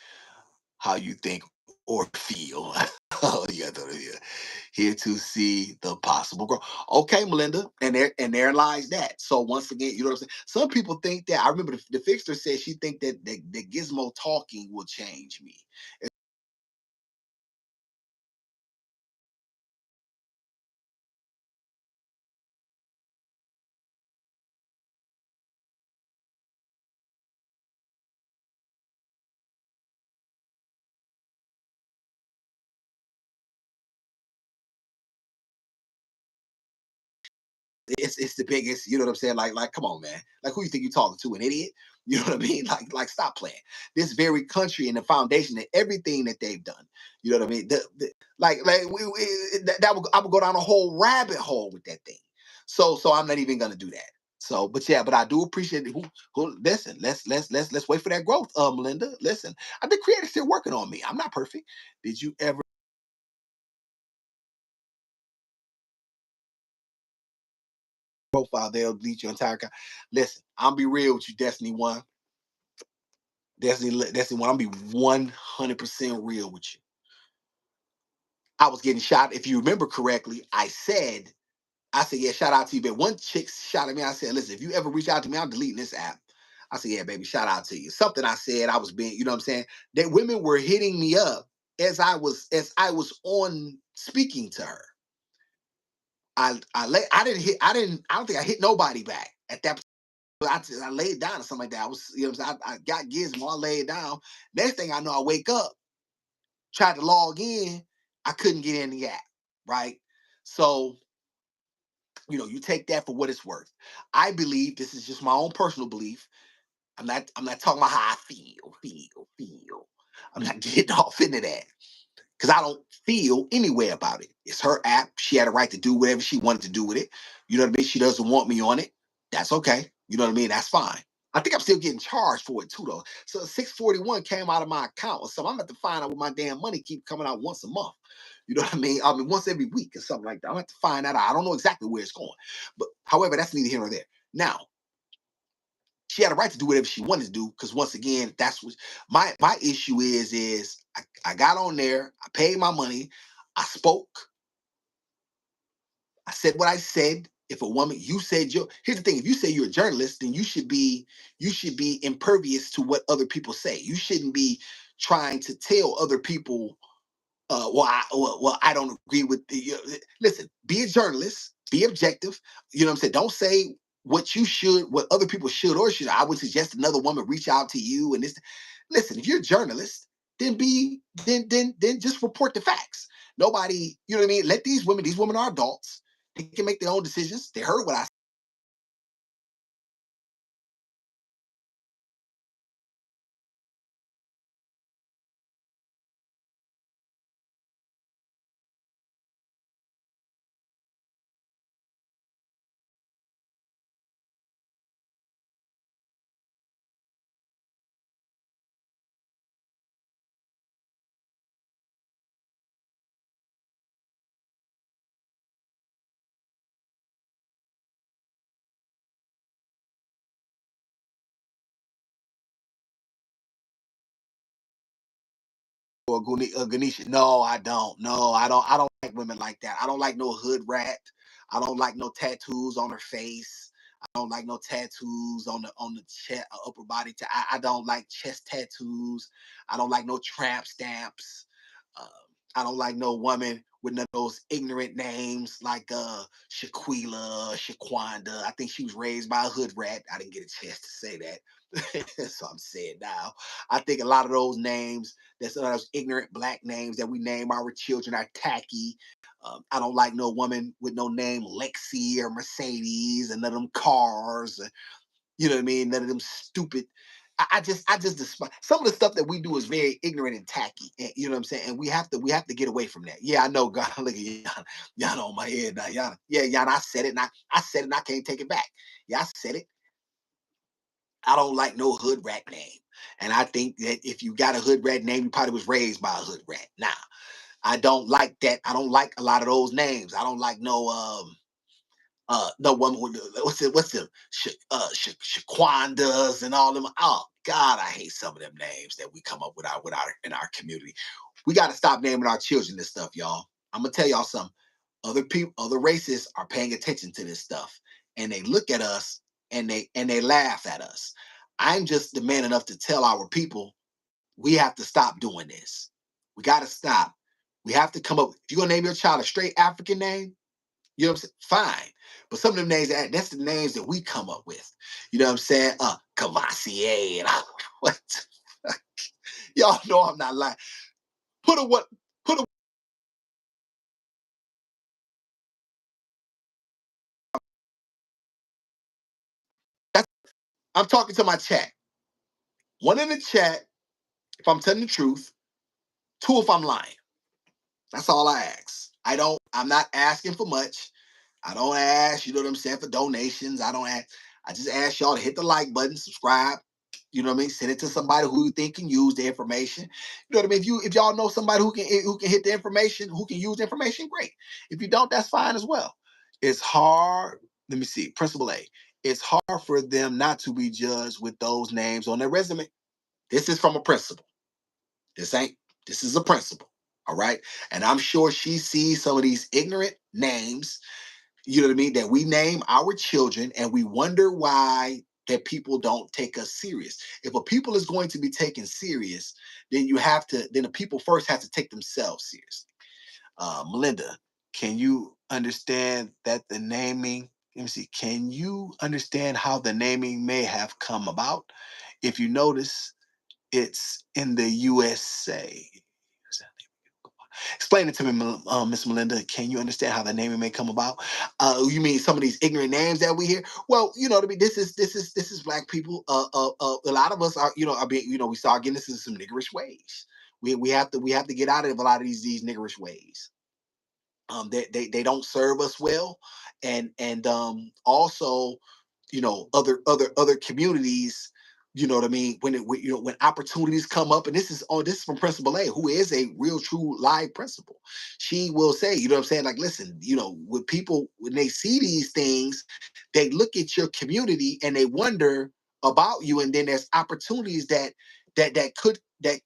how you think or feel. Oh, yeah, here to see the possible growth. Okay, Melinda, and there lies that. So once again, you know what I'm saying. Some people think that. I remember the fixer said she think that Gizmo talking will change me. It's the biggest, you know what I'm saying? Like, come on, man. Like, who you think you're talking to? An idiot? You know what I mean? Like, stop playing. This very country and the foundation and everything that they've done. You know what I mean? I would go down a whole rabbit hole with that thing. So I'm not even gonna do that. So, but yeah, but I do appreciate it. Who listen, let's wait for that growth, Melinda. Listen, I think creators still working on me. I'm not perfect. Did you ever profile? They'll delete your entire account. Listen, I'll be real with you, Destiny One. Destiny One. I'll be 100% real with you. I was getting shot. If you remember correctly, I said, yeah, shout out to you. But one chick shot at me. I said, listen, if you ever reach out to me, I'm deleting this app. I said, yeah, baby, shout out to you. Something I said, I was being, you know what I'm saying? That women were hitting me up as I was on speaking to her. I don't think I hit nobody back at that. I laid down or something like that. I was, you know what I'm saying? I got Gizmo, I laid down. Next thing I know, I wake up, tried to log in, I couldn't get in the app, right? So, you take that for what it's worth. I believe this is just my own personal belief. I'm not talking about how I feel. I'm not getting off into that because I don't feel any way about it. It's her app. She had a right to do whatever she wanted to do with it. You know what I mean? She doesn't want me on it. That's okay. You know what I mean? That's fine. I think I'm still getting charged for it too, though. So 641 came out of my account or something. I'm going to find out where my damn money keep coming out once a month. You know what I mean? Once every week or something like that. I'm going to have to find that out. I don't know exactly where it's going. But however, that's neither here nor there. Now, she had a right to do whatever she wanted to do because once again, that's what my issue is I got on there, I paid my money, I spoke, I said what I said. If a woman, you said here's the thing, if you say you're a journalist, then you should be impervious to what other people say. You shouldn't be trying to tell other people I don't agree with listen, be a journalist, be objective. You know what I'm saying? Don't say what other people should or should. I would suggest another woman reach out to you and this. Listen, if you're a journalist, then just report the facts. Nobody, you know what I mean? Let these women are adults. They can make their own decisions. They heard what I or Ganesha. No, I don't. No, I don't. I don't like women like that. I don't like no hood rat. I don't like no tattoos on her face. I don't like no tattoos on the chest, upper body. I don't like chest tattoos. I don't like no tramp stamps. Um, I don't like no woman with none of those ignorant names like Shaquila, Shaquanda. I think she was raised by a hood rat. I didn't get a chance to say that, so I'm saying now. I think a lot of those names, that's those ignorant black names that we name our children, are tacky. I don't like no woman with no name Lexi or Mercedes and none of them cars. You know what I mean? None of them stupid. I just despise some of the stuff that we do is very ignorant and tacky. And, you know what I'm saying? And we have to get away from that. Yeah, I know. God, look at y'all on my head now. Y'all, yeah, y'all. I said it. And I said it. And I can't take it back. Yeah, I said it. I don't like no hood rat name. And I think that if you got a hood rat name, you probably was raised by a hood rat. Nah, I don't like that. I don't like a lot of those names. I don't like no No one would. What's them? Shaquandas and all them. Oh God, I hate some of them names that we come up with our in our community. We got to stop naming our children this stuff, y'all. I'm gonna tell y'all something. Other people, other races are paying attention to this stuff, and they look at us and they laugh at us. I'm just the man enough to tell our people we have to stop doing this. We got to stop. We have to come up. If you're gonna name your child a straight African name, you know what I'm saying? Fine. But some of them names, that's the names that we come up with. You know what I'm saying? Cavassier and what? Y'all know I'm not lying. Put a what? Put a. That's, I'm talking to my chat. One in the chat, if I'm telling the truth. Two, if I'm lying. That's all I ask. I'm not asking for much. I don't ask, you know what I'm saying, for donations. I just ask y'all to hit the like button, subscribe. You know what I mean? Send it to somebody who you think can use the information. You know what I mean? If y'all know somebody who can hit the information, who can use the information, great. If you don't, that's fine as well. It's hard. Let me see. Principle A. It's hard for them not to be judged with those names on their resume. This is from a principal. This is a principal. All right. And I'm sure she sees some of these ignorant names, you know what I mean, that we name our children and we wonder why that people don't take us serious. If a people is going to be taken serious, then the people first have to take themselves serious. Melinda, can you understand that the naming, let me see, can you understand how the naming may have come about? If you notice, it's in the USA. Explain it to me, Miss Melinda. Can you understand how the naming may come about? You mean some of these ignorant names that we hear? Well, you know, to me, this is black people. A lot of us are being, we start getting into some niggerish ways. We have to get out of a lot of these niggerish ways. They don't serve us well, and also, other communities, you know what I mean, when opportunities come up, and this is from Principal A, who is a real true live principal. She will say, you know what I'm saying, like, listen, with people, when they see these things, they look at your community and they wonder about you, and then there's opportunities that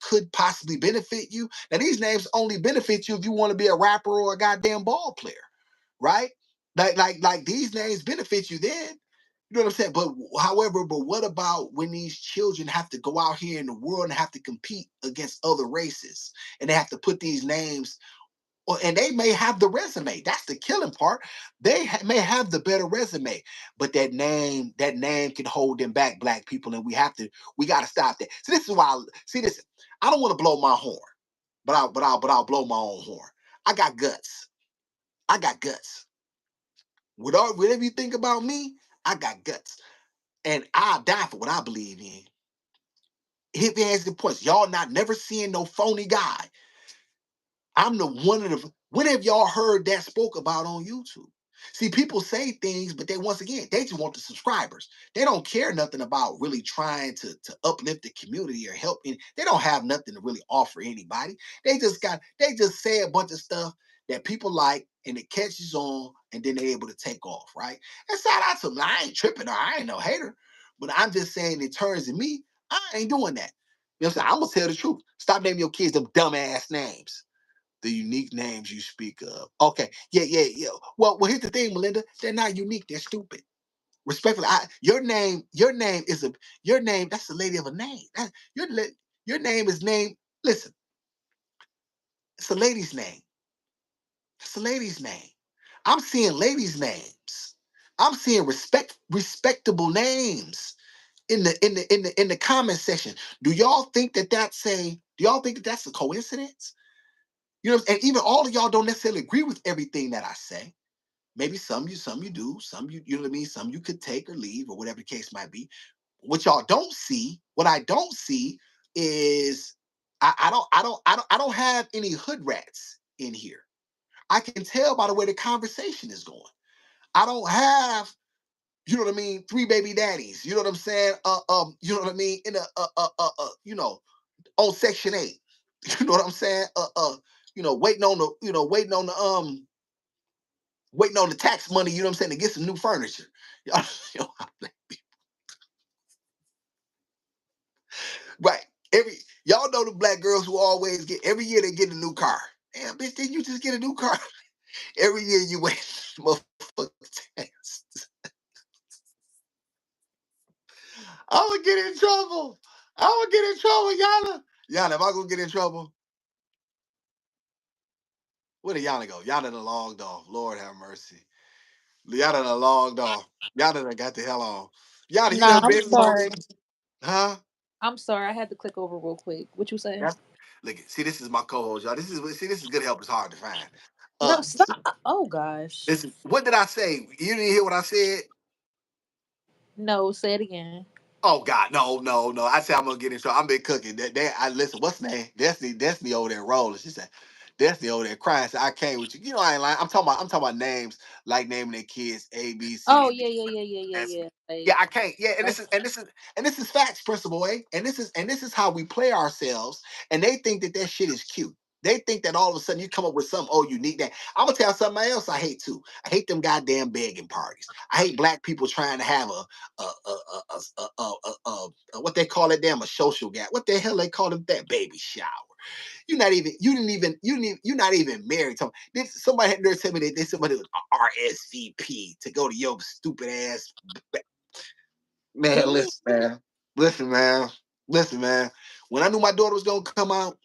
could possibly benefit you. Now, these names only benefit you if you want to be a rapper or a goddamn ball player, right? Like these names benefit you then. You know what I'm saying? But what about when these children have to go out here in the world and have to compete against other races, and they have to put these names, and they may have the resume. That's the killing part. May have the better resume, but that name can hold them back, black people, and we got to stop that. So this is why. See this. I don't want to blow my horn, but I'll blow my own horn. I got guts. I got guts. Whatever you think about me, I got guts, and I'll die for what I believe in. Hit me as the points. Y'all not never seeing no phony guy. I'm the one of the. When have y'all heard that spoke about on YouTube? See, people say things, but once again, they just want the subscribers. They don't care nothing about really trying to uplift the community or help. They don't have nothing to really offer anybody. They just say a bunch of stuff that people like, and it catches on, and then they're able to take off, right? And shout out to them. I ain't tripping, or I ain't no hater, but I'm just saying, in terms of me, I ain't doing that. You know what I'm saying? I'm gonna tell the truth. Stop naming your kids them dumbass names, the unique names you speak of. Okay, yeah. Well, here's the thing, Melinda. They're not unique. They're stupid. Respectfully, your name. That's the lady of a name. Your name is named. Listen, it's a lady's name. It's a lady's name. I'm seeing ladies' names. I'm seeing respectable names in the comment section. Do y'all think that that's a coincidence? And even all of y'all don't necessarily agree with everything that I say. Maybe some you do, some you know what I mean, some you could take or leave or whatever the case might be. What I don't see is I don't have any hood rats in here. I can tell by the way the conversation is going. I don't have, you know what I mean, three baby daddies. You know what I'm saying? You know what I mean, in on Section 8. You know what I'm saying? Waiting on the waiting on the tax money, you know what I'm saying, to get some new furniture. Y'all, right. Y'all know the black girls who always get, every year they get a new car. Damn, bitch, did you just get a new car? Every year you wait, motherfucker. I'm gonna get in trouble. I'm gonna get in trouble, Yana. Yana, am I gonna get in trouble? Where did Yana go? Yana done logged off. Lord have mercy. Yana done logged off. Yana done got the hell on. Yana, you No, never I'm been sorry. huh? I'm sorry. I had to click over real quick. What you say? That's, look, see, this is my co-host, y'all. This is good help. It's hard to find. No, stop. Oh gosh. Listen, what did I say? You didn't hear what I said? No, say it again. Oh God, no. I said I'm gonna get in trouble. I'm been cooking. I listen. What's the name? Destiny over there rolling. She said, Destiny over there crying. Said, I came with you. You know I ain't lying. I'm talking about names like naming their kids A, B, Oh C, D. yeah. Yeah, Like, I can't. Yeah, and that's this is facts, Principal A. And this is how we play ourselves. And they think that shit is cute. They think that all of a sudden you come up with something. Oh, you need that. I'm gonna tell you something else I hate too. I hate them goddamn begging parties. I hate black people trying to have what they call it, damn, a social gap. What the hell they call it, that baby shower? You're not even married. Somebody had to tell me that somebody was RSVP to go to your stupid ass. Man, mm, listen, man. When I knew my daughter was gonna come out,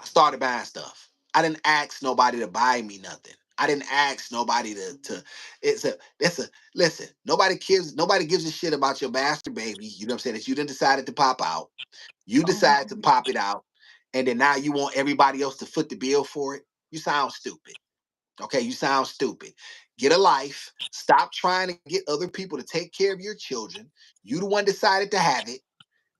I started buying stuff. I didn't ask nobody to buy me nothing. I didn't ask nobody to. Listen. Nobody gives a shit about your bastard baby. You know what I'm saying? That you done decided to pop out. You oh, decided to pop it out, and then now you want everybody else to foot the bill for it. You sound stupid. Okay, you sound stupid. Get a life. Stop trying to get other people to take care of your children. You the one decided to have it.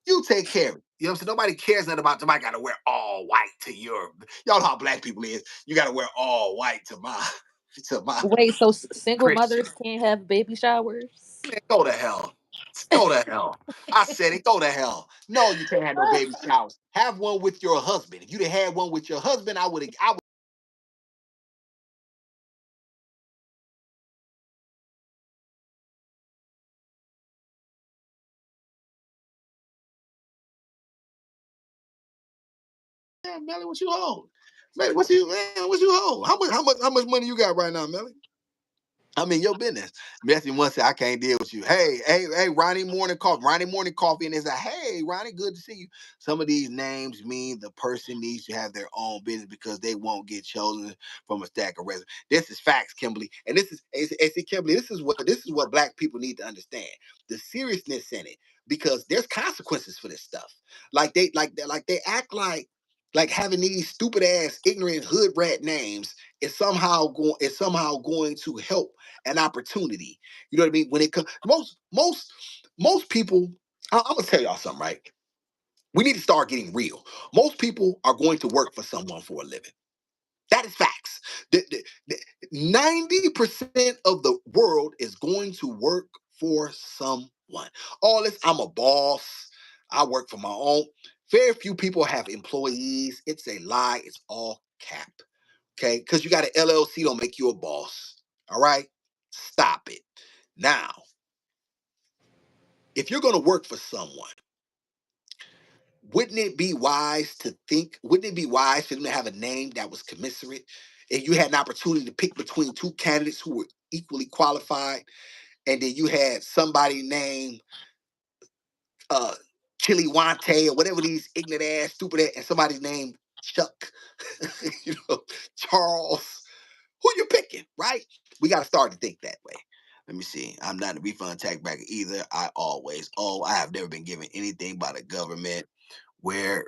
You take care of it. You know what I'm saying? Nobody cares nothing about somebody gotta wear all white to your. Y'all know how black people is. You gotta wear all white to my to my wait. So single Christian. mothers can't have baby showers? Man, go to hell. Go to hell. I said it. Go to hell. No, you can't have no baby showers. Have one with your husband. If you'd have had one with your husband, I would. Man, Melly, what you hold? Man, what you hold? How much money you got right now, Melly? I mean, your business. Messi once said, I can't deal with you. Hey, Ronnie Morning Coffee. Ronnie Morning Coffee. And it's like, hey, Ronnie, good to see you. Some of these names mean the person needs to have their own business because they won't get chosen from a stack of resumes. This is facts, Kimberly. And this is Kimberly, this is what black people need to understand. The seriousness in it. Because there's consequences for this stuff. They act like having these stupid ass ignorant hood rat names is somehow going to help an opportunity. You know what I mean? When it comes, most people, I'm gonna tell y'all something, right? We need to start getting real. Most people are going to work for someone for a living. That is facts. 90% of the world is going to work for someone. All this, I'm a boss. I work for my own. Very few people have employees. It's a lie. It's all cap. Okay? Because you got an LLC don't make you a boss. All right? Stop it. Now, if you're going to work for someone, wouldn't it be wise for them to have a name that was commensurate? And you had an opportunity to pick between two candidates who were equally qualified, and then you had somebody named uh Chiliwante or whatever these ignorant ass, stupid ass, and somebody's named Chuck, Charles. Who you picking, right? We got to start to think that way. Let me see. I'm not a refund tax bracket either. I have never been given anything by the government. Where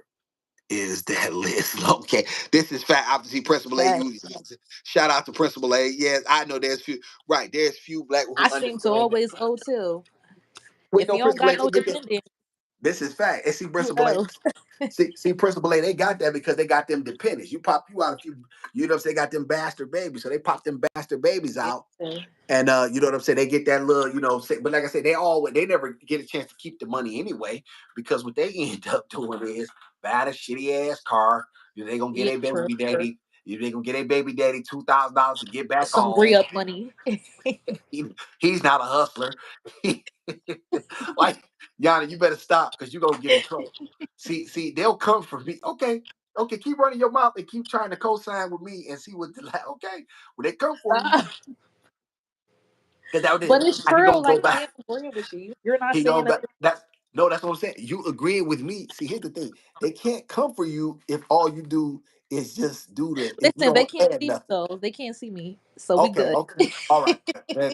is that list? Okay, this is fact. Obviously, Principal A. You Facts. shout out to Principal A. Yes, I know there's few. Right, there's few black who I seem to understand that. always owe too. Wait, If no, you don't Principal A. got no They get that. dependent, This is fact. And see, you Principal A. owe. See, Principal A. They got that because they got them dependents. You pop you out a few. You know what I'm saying? They got them bastard babies, so they pop them bastard babies Yeah. out. And you know what I'm saying? They get that little, but like I said, they never get a chance to keep the money anyway, because what they end up doing is buy a shitty ass car. They gonna get Yeah, a true, baby true. daddy. You they gonna get a baby daddy $2,000 to get back Some home. re-up money. He's not a hustler. Like, Yana, you better stop because you're gonna get in trouble. See, they'll come for me. Okay, okay, keep running your mouth and keep trying to co-sign with me and see what okay. When they come for you, because But it's he true. gonna go Like, back. I am agreeing with you. You're not He saying gonna that. back. That's no, that's what I'm saying. You agreeing with me. See, here's the thing. They can't come for you if all you do is just do if you Listen, they don't can't add see me nothing. though. They can't see me, so we Okay, good. okay, all right.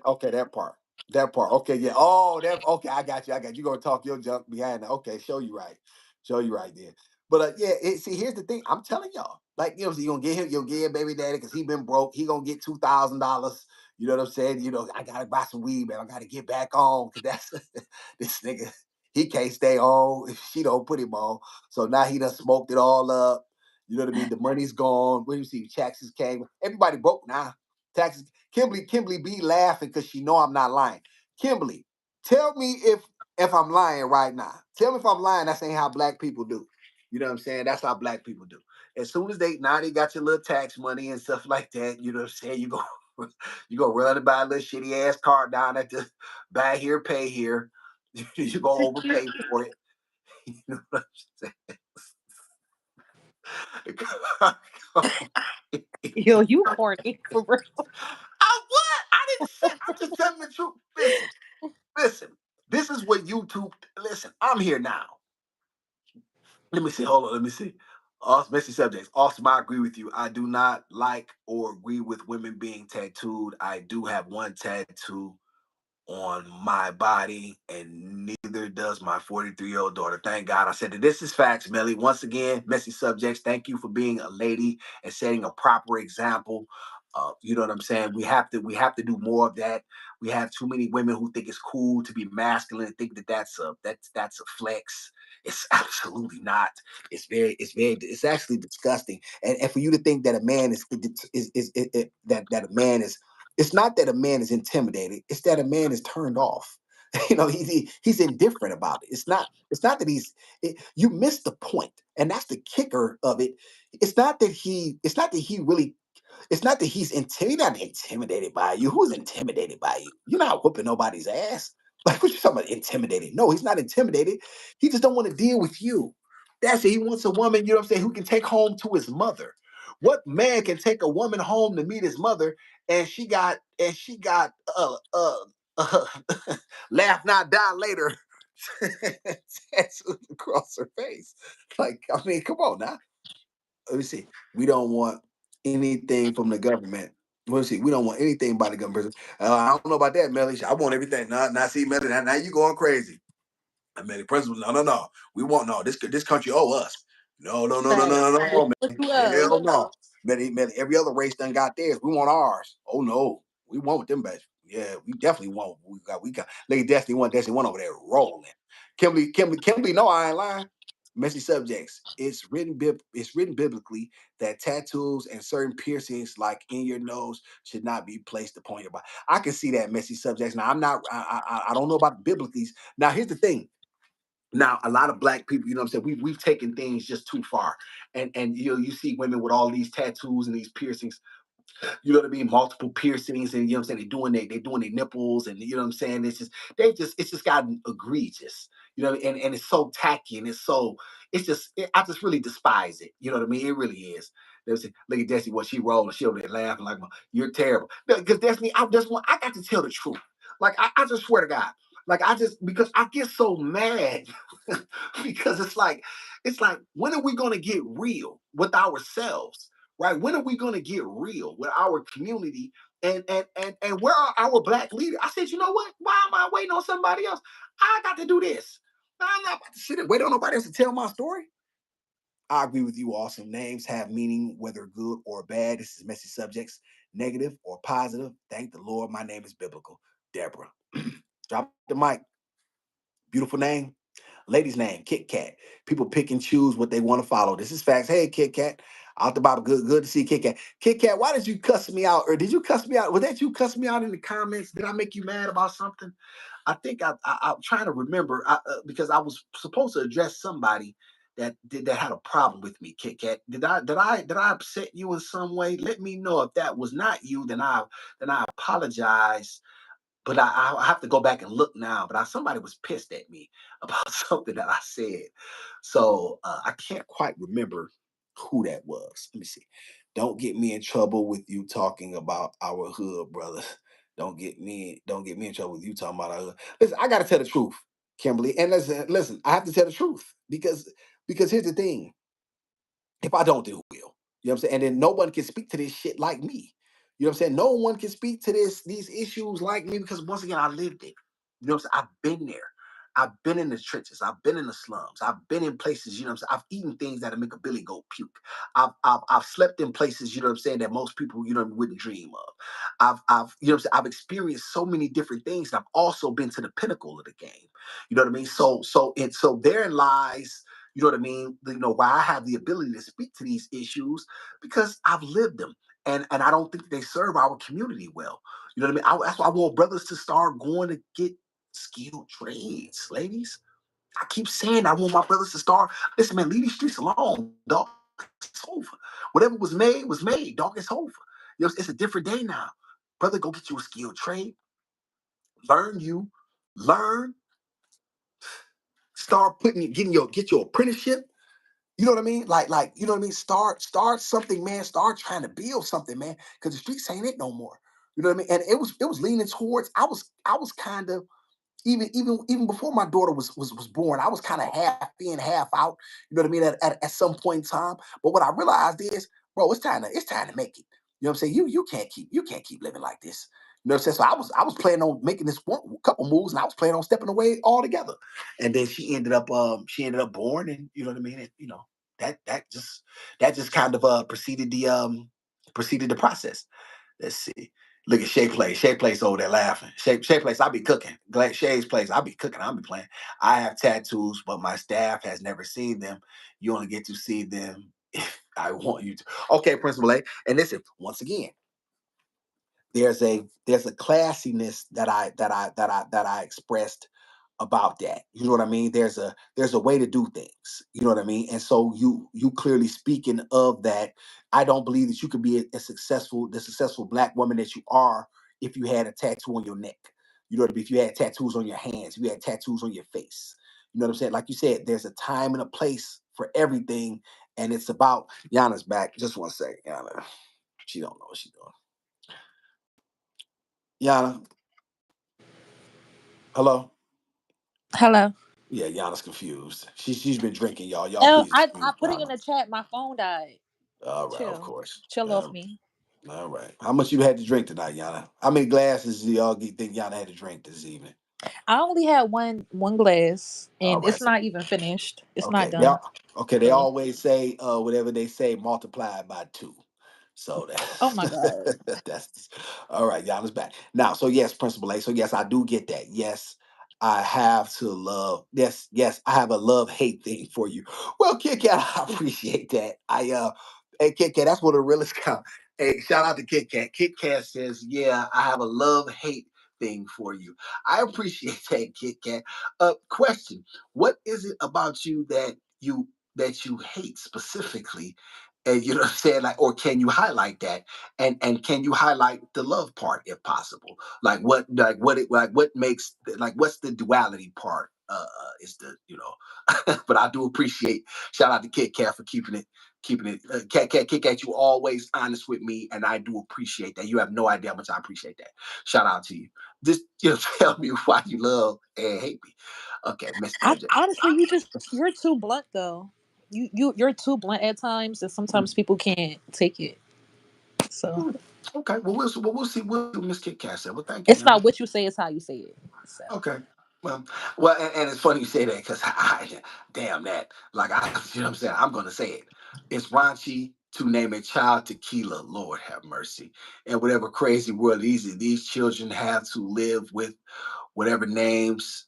Okay, that part. That part. Okay, yeah. Oh, that okay, I got you. I got you. You're gonna talk your junk behind that. Okay, show you right. Show you right then. But yeah, see, here's the thing. I'm telling y'all, like, so you're gonna get him, you'll get your baby daddy because he been broke. He gonna get $2,000. You know what I'm saying? I gotta buy some weed, man. I gotta get back on because that's this nigga. He can't stay home if she don't put him on. So now he done smoked it all up. You know what I mean? The money's gone. When you see taxes came, everybody broke now. Taxes. Kimberly be laughing because she know I'm not lying. Kimberly, tell me if I'm lying right now. Tell me if I'm lying. That's ain't how black people do. You know what I'm saying? That's how black people do. As soon as they got your little tax money and stuff like that, you know what I'm saying? You go run and buy a little shitty ass car down at the buy here, pay here. You go overpay for it. You know what I'm saying? Yo, you corny for real. What? I didn't say. I'm just telling the truth. Listen. This is what YouTube. Listen, I'm here now. Let me see. Hold on. Let me see. Awesome, messy subjects. Awesome. I agree with you. I do not like or agree with women being tattooed. I do have one tattoo on my body, and neither does my 43-year-old daughter. Thank God. I said that. This is facts, Melly. Once again, messy subjects. Thank you for being a lady and setting a proper example. You know what I'm saying? We have to do more of that. We have too many women who think it's cool to be masculine and think that that's a flex. It's absolutely not. It's actually disgusting. And for you to think that a man that a man is, it's not that a man is intimidated. It's that a man is turned off. He's indifferent about it. It's not that you missed the point, and that's the kicker of it. It's not that he's intimidated by you. Who's intimidated by you? You're not whooping nobody's ass. Like, what you talking about intimidated? No, he's not intimidated. He just don't want to deal with you. That's it. He wants a woman, you know what I'm saying, who can take home to his mother. What man can take a woman home to meet his mother and she got uh laugh not die later tattooed across her face? Like, I mean, come on now. Let me see. We don't want anything from the government. Let's see. We don't want anything by the government. I don't know about that, Melly. I want everything. Now see, Melly. Now you going crazy. I mean, the president was no. We want no. This country owe us. Facts. No, What man. you up? Hell no. Melly, every other race done got theirs. We want ours. Oh no, we want them back. Yeah, we definitely want. We got. Lady Destiny one over there rolling. Kimberly. No, I ain't lying. Messy subjects. It's written biblically that tattoos and certain piercings, like in your nose, should not be placed upon your body. I can see that, messy subjects. Now I'm not. I don't know about biblically. Now here's the thing. Now a lot of black people, you know what I'm saying, we've taken things just too far, and you see women with all these tattoos and these piercings, you know what I mean, multiple piercings, and you know what I'm saying, they doing their nipples, and you know what I'm saying, it's just gotten egregious, and it's so tacky, and I just really despise it, you know what I mean, it really is. Look at Destiny, what she rolling, she over there laughing like, you're terrible. Because Destiny, I got to tell the truth. Like, I just swear to God, like, because I get so mad because it's like, when are we gonna get real with ourselves? Right? When are we going to get real with our community? And where are our black leaders? I said, you know what? Why am I waiting on somebody else? I got to do this. I'm not about to sit and wait on nobody else to tell my story. I agree with you. Awesome names have meaning, whether good or bad. This is messy subjects, negative or positive. Thank the Lord. My name is biblical. Deborah. Drop the mic. Beautiful name. Lady's name, Kit Kat. People pick and choose what they want to follow. This is facts. Hey, Kit Kat. Out the Bible. Good to see Kit Kat. Kit Kat, why did you cuss me out? Or did you cuss me out? Was that you cuss me out in the comments? Did I make you mad about something? I think I'm trying to remember because I was supposed to address somebody, that had a problem with me, Kit Kat. Did I upset you in some way? Let me know. If that was not you, then I apologize. But I have to go back and look now. But somebody was pissed at me about something that I said, so I can't quite remember who that was. Let me see. Don't get me in trouble with you talking about our hood, brother. Don't get me in trouble with you talking about our hood. Listen, I got to tell the truth, Kimberly, and listen. I have to tell the truth because here's the thing: if I don't, do who will? You know what I'm saying? And then no one can speak to this shit like me. You know what I'm saying? No one can speak to these issues like me because once again, I lived it. You know what I'm saying? I've been there. I've been in the trenches. I've been in the slums. I've been in places, you know what I'm saying? I've eaten things that make a billy goat puke. I've slept in places, you know what I'm saying, that most people, wouldn't dream of. You know what I'm saying? I've experienced so many different things. And I've also been to the pinnacle of the game. You know what I mean? So therein lies, you know what I mean? Why I have the ability to speak to these issues because I've lived them. And I don't think they serve our community well. You know what I mean? That's why I want brothers to start going to get skilled trades, ladies. I keep saying I want my brothers to start. Listen, man, leave these streets alone, dog. It's over. Whatever was made, dog. It's over. It's a different day now. Brother, go get you a skilled trade. Learn. Start get your apprenticeship. You know what I mean? Like, you know what I mean? Start something, man. Start trying to build something, man. Because the streets ain't it no more. You know what I mean? And it was leaning towards. I was kind of even before my daughter was born, I was kind of half in, half out. You know what I mean? At some point in time. But what I realized is, bro, it's time to make it. You know what I'm saying? You can't keep living like this. You know what I'm saying? So I was planning on making this couple moves, and I was planning on stepping away altogether. And then she ended up born, and you know what I mean. And, that just kind of preceded the process. Let's see. Look at Shay Place. Shay Place over there laughing. Shay Place, I be cooking. Glad Shay's Place, I be cooking. I'll be playing. I have tattoos, but my staff has never seen them. You only get to see them if I want you to. Okay, Principal A. And listen, once again, there's a classiness that I expressed about that. You know what I mean? There's a way to do things. You know what I mean? And so you clearly speaking of that, I don't believe that you could be the successful black woman that you are if you had a tattoo on your neck. You know what I mean? If you had tattoos on your hands, if you had tattoos on your face. You know what I'm saying? Like you said, there's a time and a place for everything, and it's about Yana's back. Just one second, Yana. She don't know what she's doing. Yana, hello. Hello. Yeah, Yana's confused. She's been drinking, y'all. Y'all Oh, please I excuse put it in Yana. the chat. My phone died. All right, of Chill. course. Chill off me. All right. How much you had to drink tonight, Yana? How many glasses do y'all think Yana had to drink this evening? I only had one glass, All and right. it's not even finished. It's not Okay. done. Okay. They So, always say whatever they say multiplied by two. So oh my god. that's all right. Yana's back now. So yes, Principal A. So yes, I do get that. Yes, I have to love. Yes, I have a love hate thing for you. Well, Kit Kat, I appreciate that. Hey Kit Kat, that's what a realist count. Hey, shout out to Kit Kat. Kit Kat says, yeah, I have a love hate thing for you. I appreciate that, Kit Kat. Question: what is it about you that you hate specifically? And you know what I'm saying? Like, or can you highlight that? And can you highlight the love part if possible? What makes what's the duality part? Is the but I do appreciate, shout out to Kit Kat for keeping it Kit Kat, you always honest with me, and I do appreciate that. You have no idea how much I appreciate that. Shout out to you. Just tell me why you love and hate me. Okay, Miss MJ. Honestly, you're too blunt though. You're too blunt at times, and sometimes people can't take it. So Okay, well we'll see what Miss Kit Kat said. Well, thank you, it's Yana. not what you say; it's how you say it. So Okay. Well, and it's funny you say that because damn that. Like you know what I'm saying? I'm gonna say it. It's raunchy to name a child Tequila. Lord have mercy. And whatever crazy world these children have to live with whatever names,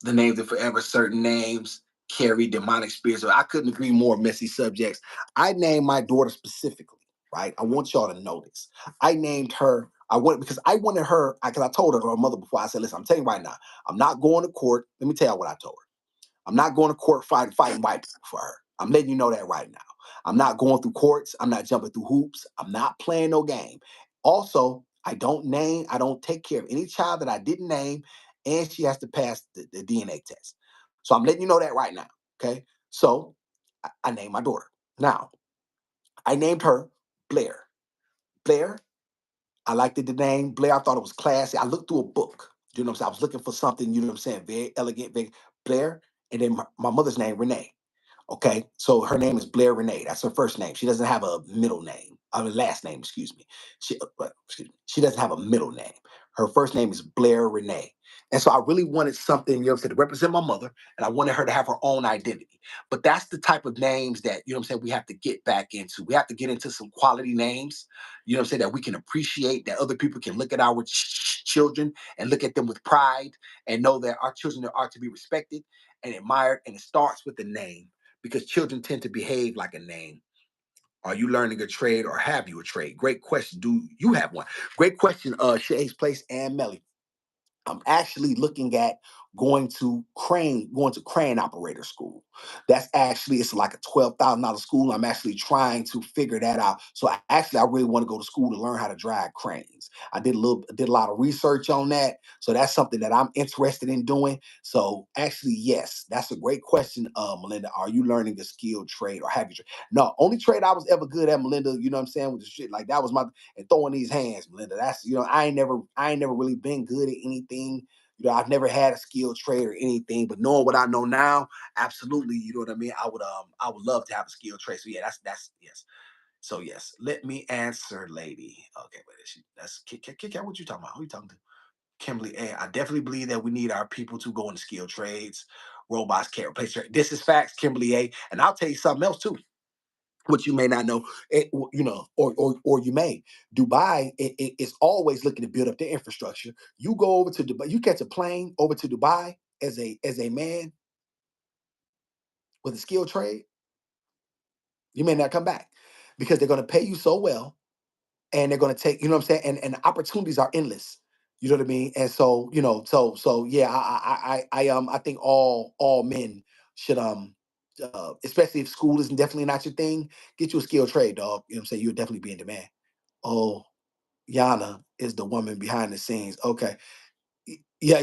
the names of forever certain names carry demonic spirits. So I couldn't agree more. Messy subjects. I named my daughter specifically. Right. I want y'all to know this. I named her. Because I wanted her. Because I told her mother before. I said, "Listen, I'm telling you right now. I'm not going to court. Let me tell you what I told her. I'm not going to court fighting white people for her. I'm letting you know that right now. I'm not going through courts. I'm not jumping through hoops. I'm not playing no game. Also, I don't take care of any child that I didn't name, and she has to pass the DNA test. So I'm letting you know that right now. Okay. So I named my daughter. Now, I named her Blair. Blair, I liked the name Blair. I thought it was classy. I looked through a book. You know what I'm saying? I was looking for something, you know what I'm saying, very elegant, very Blair. And then my mother's name, Renee. Okay, so her name is Blair Renee. That's her first name. She doesn't have a middle name. I mean, last name, excuse me. She doesn't have a middle name. Her first name is Blair Renee. And so I really wanted something, you know what I'm saying, to represent my mother, and I wanted her to have her own identity. But that's the type of names that, you know what I'm saying, we have to get back into. We have to get into some quality names, you know what I'm saying, that we can appreciate, that other people can look at our children and look at them with pride and know that our children are to be respected and admired. And it starts with the name because children tend to behave like a name. Are you learning a trade or have you a trade? Great question. Do you have one? Great question, Shay's Place and Melly. I'm actually looking at going to crane operator school. That's actually it's like a $12,000 school. I'm actually trying to figure that out. So I really want to go to school to learn how to drive cranes. I did a lot of research on that. So that's something that I'm interested in doing. So actually, yes, that's a great question, Melinda. Are you learning a skilled trade or have you? No, only trade I was ever good at, Melinda. You know what I'm saying with the shit like that was my and throwing these hands, Melinda. That's I ain't never really been good at anything. I've never had a skilled trade or anything, but knowing what I know now, absolutely, you know what I mean. I would love to have a skilled trade. So yeah, that's yes. So yes, let me answer, lady. Okay, but that's Kit. What you talking about? Who you talking to? Kimberly A. I definitely believe that we need our people to go into skilled trades. Robots can't replace trade. This is facts, Kimberly A. And I'll tell you something else too which you may not know, or you may. Dubai is always looking to build up their infrastructure. You go over to Dubai, you catch a plane over to Dubai as a man with a skilled trade, you may not come back because they're going to pay you so well, and they're going to take, you know what I'm saying, and the opportunities are endless. You know what I mean? And so, so yeah, I think all men should especially if school is definitely not your thing, get you a skilled trade, dog. You know what I'm saying? You'll definitely be in demand. Oh, Yana is the woman behind the scenes. Okay. Yeah.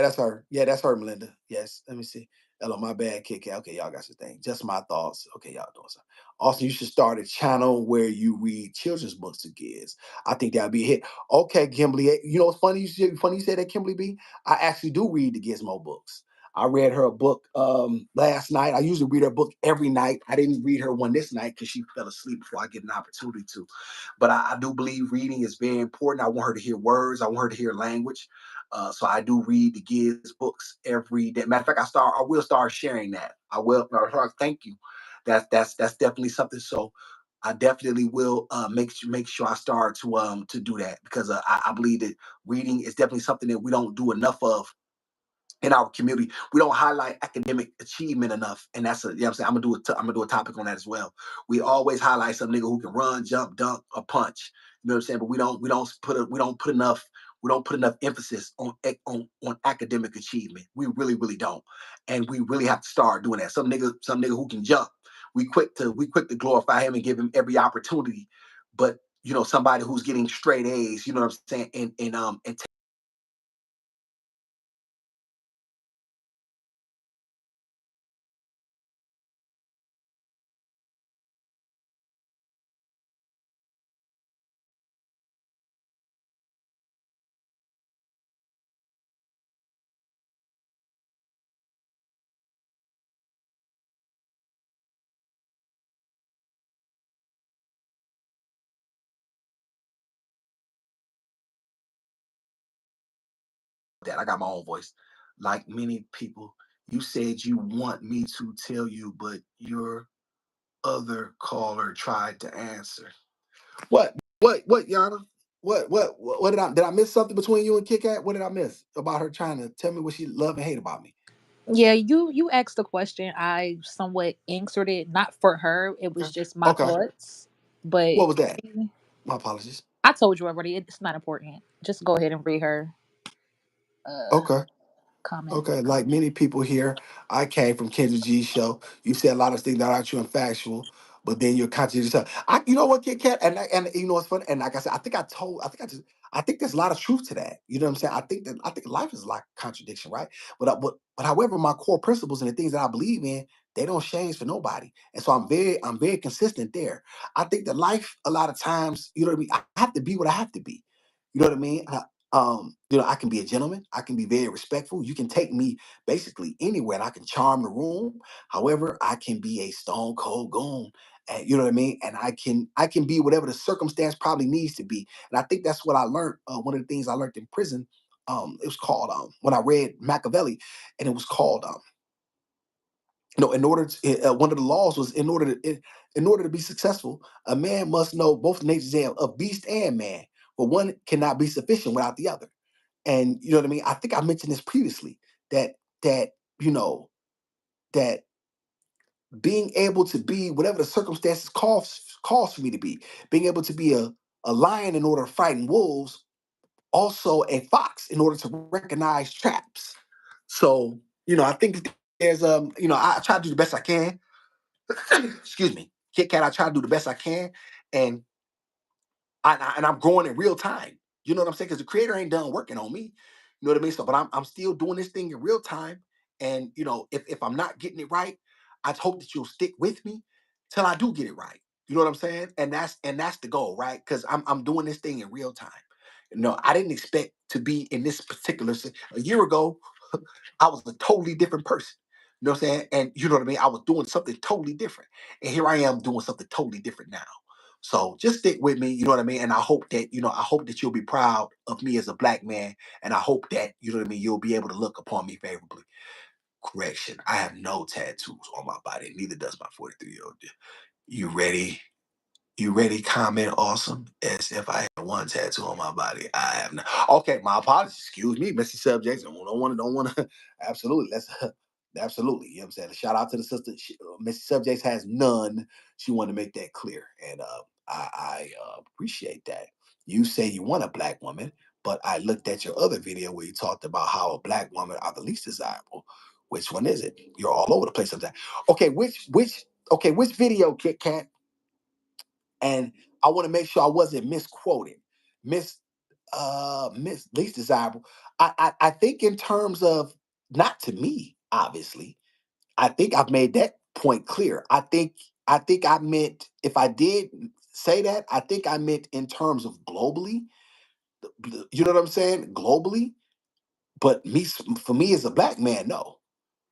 That's her. Yeah, that's her, Melinda. Yes. Let me see. Hello, my bad, Kit Kat. Okay, y'all got your thing. Just my thoughts. Okay, y'all doing something. Also, you should start a channel where you read children's books to kids. I think that'd be a hit. Okay, Kimberly. You know what's funny? Funny you said that, Kimberly B. I actually do read the Gizmo books. I read her a book last night. I usually read her book every night. I didn't read her one this night because she fell asleep before I get an opportunity to. But I do believe reading is very important. I want her to hear words. I want her to hear language. So I do read the Giz books every day. Matter of fact, I will start sharing that. I will. Thank you. That's definitely something. So I definitely will make sure I start to do that because I believe that reading is definitely something that we don't do enough of in our community. We don't highlight academic achievement enough, and that's you know what I'm saying. I'm gonna do a topic on that as well. We always highlight some nigga who can run, jump, dunk, or punch. You know what I'm saying? But we don't put enough emphasis on academic achievement. We really don't, and we really have to start doing that. Some nigga who can jump. We quick to glorify him and give him every opportunity, but somebody who's getting straight A's. You know what I'm saying? And that I got my own voice. Like many people, you said you want me to tell you, but your other caller tried to answer. What, Yana? What did I miss something between you and Kit Kat? What did I miss about her trying to tell me what she love and hate about me? Yeah, you asked the question. I somewhat answered it, not for her. It was Okay. just my Okay. thoughts. But What was that? My apologies. I told you already. It's not important. Just go ahead and read her. Uh, Okay. comment. Okay, like many people here, I came from Kendra G's show. You said a lot of things that aren't true and factual, but then you're contradicting yourself. You know what, Kit Kat, and you know what's funny, and like I said, I think there's a lot of truth to that. You know what I'm saying? I think life is like contradiction, right? But however, my core principles and the things that I believe in, they don't change for nobody, and so I'm very consistent there. I think that life, a lot of times, you know what I mean. I have to be what I have to be. You know what I mean? You know, I can be a gentleman. I can be very respectful. You can take me basically anywhere, and I can charm the room. However, I can be a stone cold goon, and you know what I mean. And I can be whatever the circumstance probably needs to be. And I think that's what I learned. One of the things I learned in prison, it was called when I read Machiavelli, and it was called you know, in order to, one of the laws was in order to be successful, a man must know both natures of beast and man, but one cannot be sufficient without the other. And you know what I mean? I think I mentioned this previously that that you know that being able to be whatever the circumstances calls for me to be, being able to be a lion in order to fighting wolves, also a fox in order to recognize traps. So, you know, I think that there's you know, I try to do the best I can. Excuse me. Kit Kat, I try to do the best I can. And and I'm growing in real time. You know what I'm saying? Because the creator ain't done working on me. You know what I mean? So, but I'm still doing this thing in real time. And you know, if I'm not getting it right, I hope that you'll stick with me till I do get it right. You know what I'm saying? And that's the goal, right? Because I'm doing this thing in real time. You know, I didn't expect to be in this particular a year ago. I was a totally different person. You know what I'm saying? And you know what I mean? I was doing something totally different. And here I am doing something totally different now. So just stick with me, you know what I mean? And I hope that, you know, I hope that you'll be proud of me as a black man. And I hope that, you know what I mean, you'll be able to look upon me favorably. Correction. I have no tattoos on my body, neither does my 43-year-old. You ready? You ready? Comment awesome. As if I had one tattoo on my body. I have not. Okay, my apologies. Excuse me, Missy Subjects. Don't want to. Absolutely. Let's. Absolutely. You know what I'm saying? A shout out to the sister. Missy Subjects has none. She wanted to make that clear. And I appreciate that. You say you want a black woman, but I looked at your other video where you talked about how a black woman are the least desirable. Which one is it? You're all over the place sometimes. Okay, which video, Kit Kat? And I want to make sure I wasn't misquoted. Miss least desirable. I think in terms of, not to me, obviously. I think I've made that point clear. I think I meant, if I did say that, I think I meant in terms of globally. You know what I'm saying? Globally. But for me as a black man, no.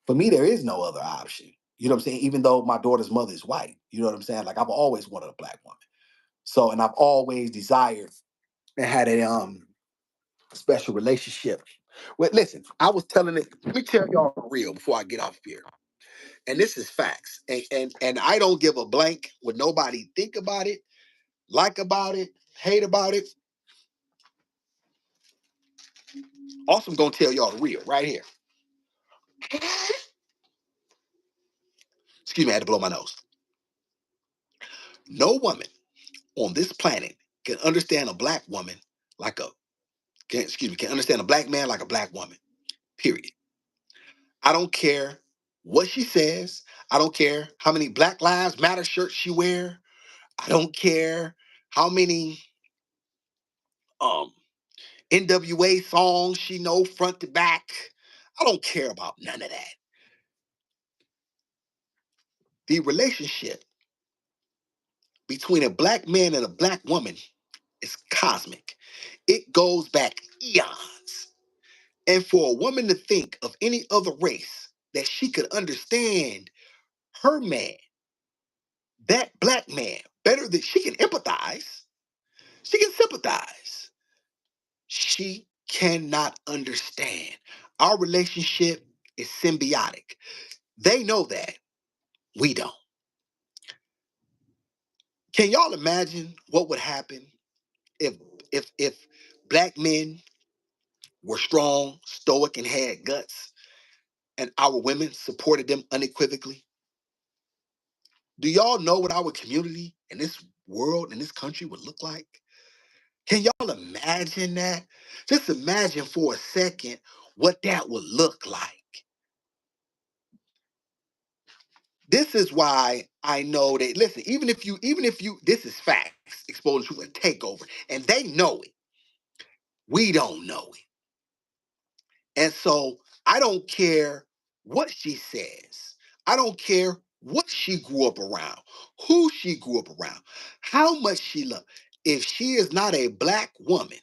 For me, there is no other option. You know what I'm saying? Even though my daughter's mother is white. You know what I'm saying? Like, I've always wanted a black woman. So, and I've always desired and had a special relationship. Well, listen, I was telling it. Let me tell y'all for real before I get off here. And this is facts. And I don't give a blank what nobody think about it, like about it, hate about it. Also, I'm gonna tell y'all the real right here. Excuse me, I had to blow my nose. No woman on this planet can understand a black woman like a can understand a black man like a black woman. Period. I don't care what she says. I don't care how many Black Lives Matter shirts she wear. I don't care how many um NWA songs she know front to back. I don't care about none of that. The relationship between a black man and a black woman is cosmic. It goes back eons. And for a woman to think of any other race that she could understand her man, that black man, better than she can empathize, she can sympathize. She cannot understand. Our relationship is symbiotic. They know that. We don't. Can y'all imagine what would happen if if black men were strong, stoic, and had guts, and our women supported them unequivocally? Do y'all know what our community and this world and this country would look like? Can y'all imagine that? Just imagine for a second what that would look like. This is why I know that, listen, even if you, this is facts, exposing truth and takeover, and they know it, we don't know it. And so I don't care what she says. I don't care what she grew up around, who she grew up around, how much she loved. If she is not a black woman,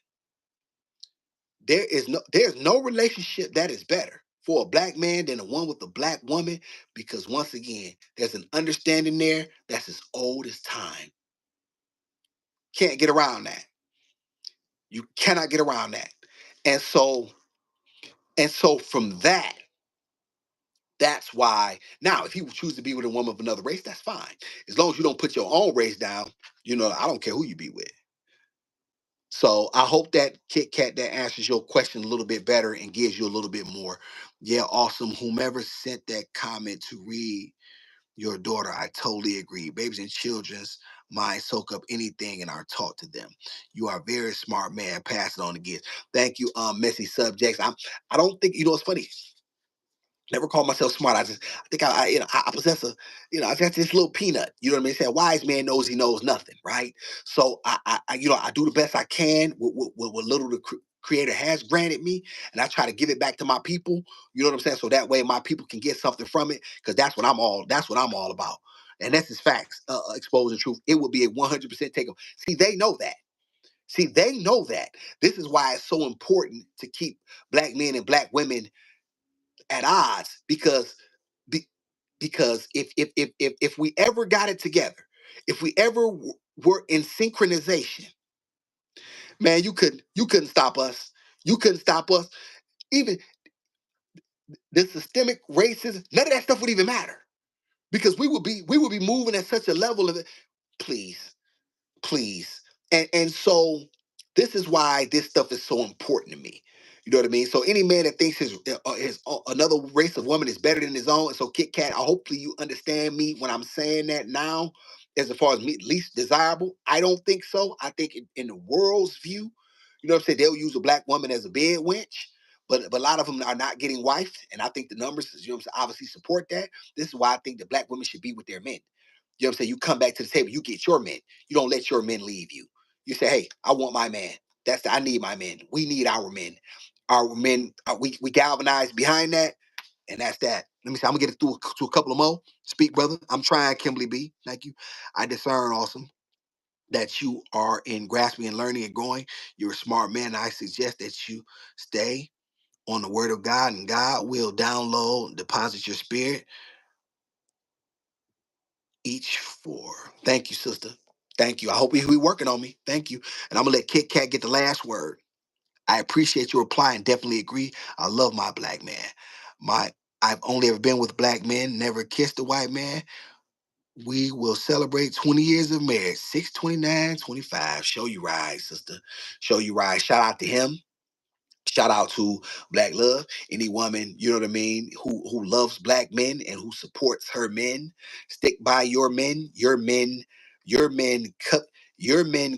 there's no relationship that is better for a black man than the one with a black woman, because once again, there's an understanding there that's as old as time. Can't get around that. You cannot get around that. And so from that, that's why now, if he would choose to be with a woman of another race, that's fine. As long as you don't put your own race down, I don't care who you be with. So I hope that Kit Kat, that answers your question a little bit better and gives you a little bit more. Yeah, awesome. Whomever sent that comment to read your daughter, I totally agree. Babies and children's minds soak up anything and are taught to them. You are a very smart man. Pass it on to kids. Thank you, messy subjects. I don't think, it's funny. Never call myself smart. I think I possess I possess this little peanut. You know what I mean? Say a wise man knows he knows nothing, right? So I do the best I can with what little the Creator has granted me, and I try to give it back to my people. You know what I'm saying? So that way my people can get something from it, because that's what I'm all about. And that's just facts, exposing truth. It would be a 100% takeover. See, they know that. This is why it's so important to keep black men and black women at odds, because if we ever got it together, if we ever were in synchronization, man, you couldn't stop us. You couldn't stop us. Even the systemic racism, none of that stuff would even matter, because we would be moving at such a level of it. Please, please. And so this is why this stuff is so important to me. You know what I mean? So any man that thinks his another race of woman is better than his own, and so Kit Kat, hopefully you understand me when I'm saying that now. As far as me, least desirable, I don't think so. I think in the world's view, you know what I'm saying, they'll use a black woman as a bed wench, but a lot of them are not getting wifed, and I think the numbers, obviously support that. This is why I think that black women should be with their men. You know what I'm saying? You come back to the table, you get your men. You don't let your men leave you. You say, hey, I want my man. I need my men. We need our men. Our men, we galvanize behind that, and that's that. Let me see. I'm gonna get it through to a couple of more. Speak, brother. I'm trying, Kimberly B. Thank you. I discern, awesome, that you are in grasping and learning and growing. You're a smart man. I suggest that you stay on the word of God, and God will download, deposit your spirit each four. Thank you, sister. Thank you. I hope we working on me. Thank you. And I'm gonna let Kit Kat get the last word. I appreciate your reply and definitely agree. I love my black man. I've only ever been with black men, never kissed a white man. We will celebrate 20 years of marriage. 6/29/25. Show you right, sister. Show you right. Shout out to him. Shout out to Black Love, any woman, you know what I mean, who loves black men and who supports her men. Stick by your men. Your men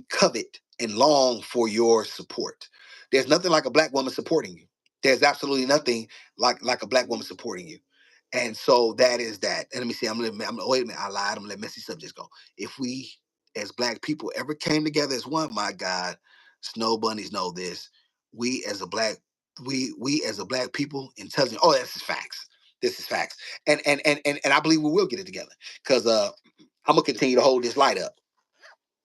covet and long for your support. There's nothing like a black woman supporting you. There's absolutely nothing like a black woman supporting you. And so that is that. And let me see, wait a minute, I lied. I'm gonna let messy subjects go. If we as black people ever came together as one, my God, snow bunnies know this, we as a black we as a black people, intelligent. Oh, this is facts. This is facts. And I believe we will get it together, because I'm gonna continue to hold this light up,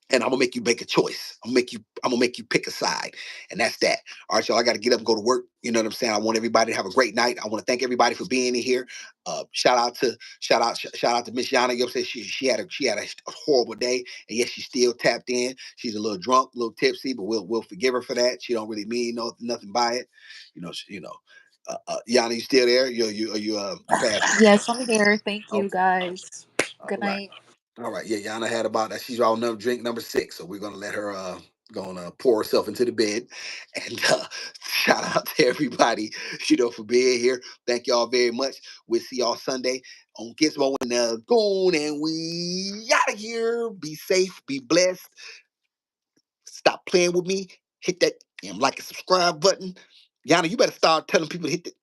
and I'm gonna make you make a choice. I'm gonna make you pick a side, and that's that. All right, y'all. I got to get up and go to work. You know what I'm saying? I want everybody to have a great night. I want to thank everybody for being in here. Shout out to Miss Yana. You know what I'm saying? She had a horrible day, and yes, she still tapped in. She's a little drunk, a little tipsy, but we'll forgive her for that. She don't really mean nothing by it. Yana, you still there? You passed? Yes, I'm here. Thank you, Okay. guys. All Good right. night. All right, yeah, Yana had about that. She's on drink number 6, so we're gonna let her gonna pour herself into the bed. And shout out to everybody, for being here. Thank y'all very much. We'll see y'all Sunday on Gizmo and Goon, and we out of here. Be safe, be blessed. Stop playing with me. Hit that like and subscribe button. Yana, you better start telling people to hit the.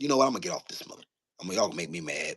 You know what? I'm gonna get off this mother. Y'all gonna make me mad.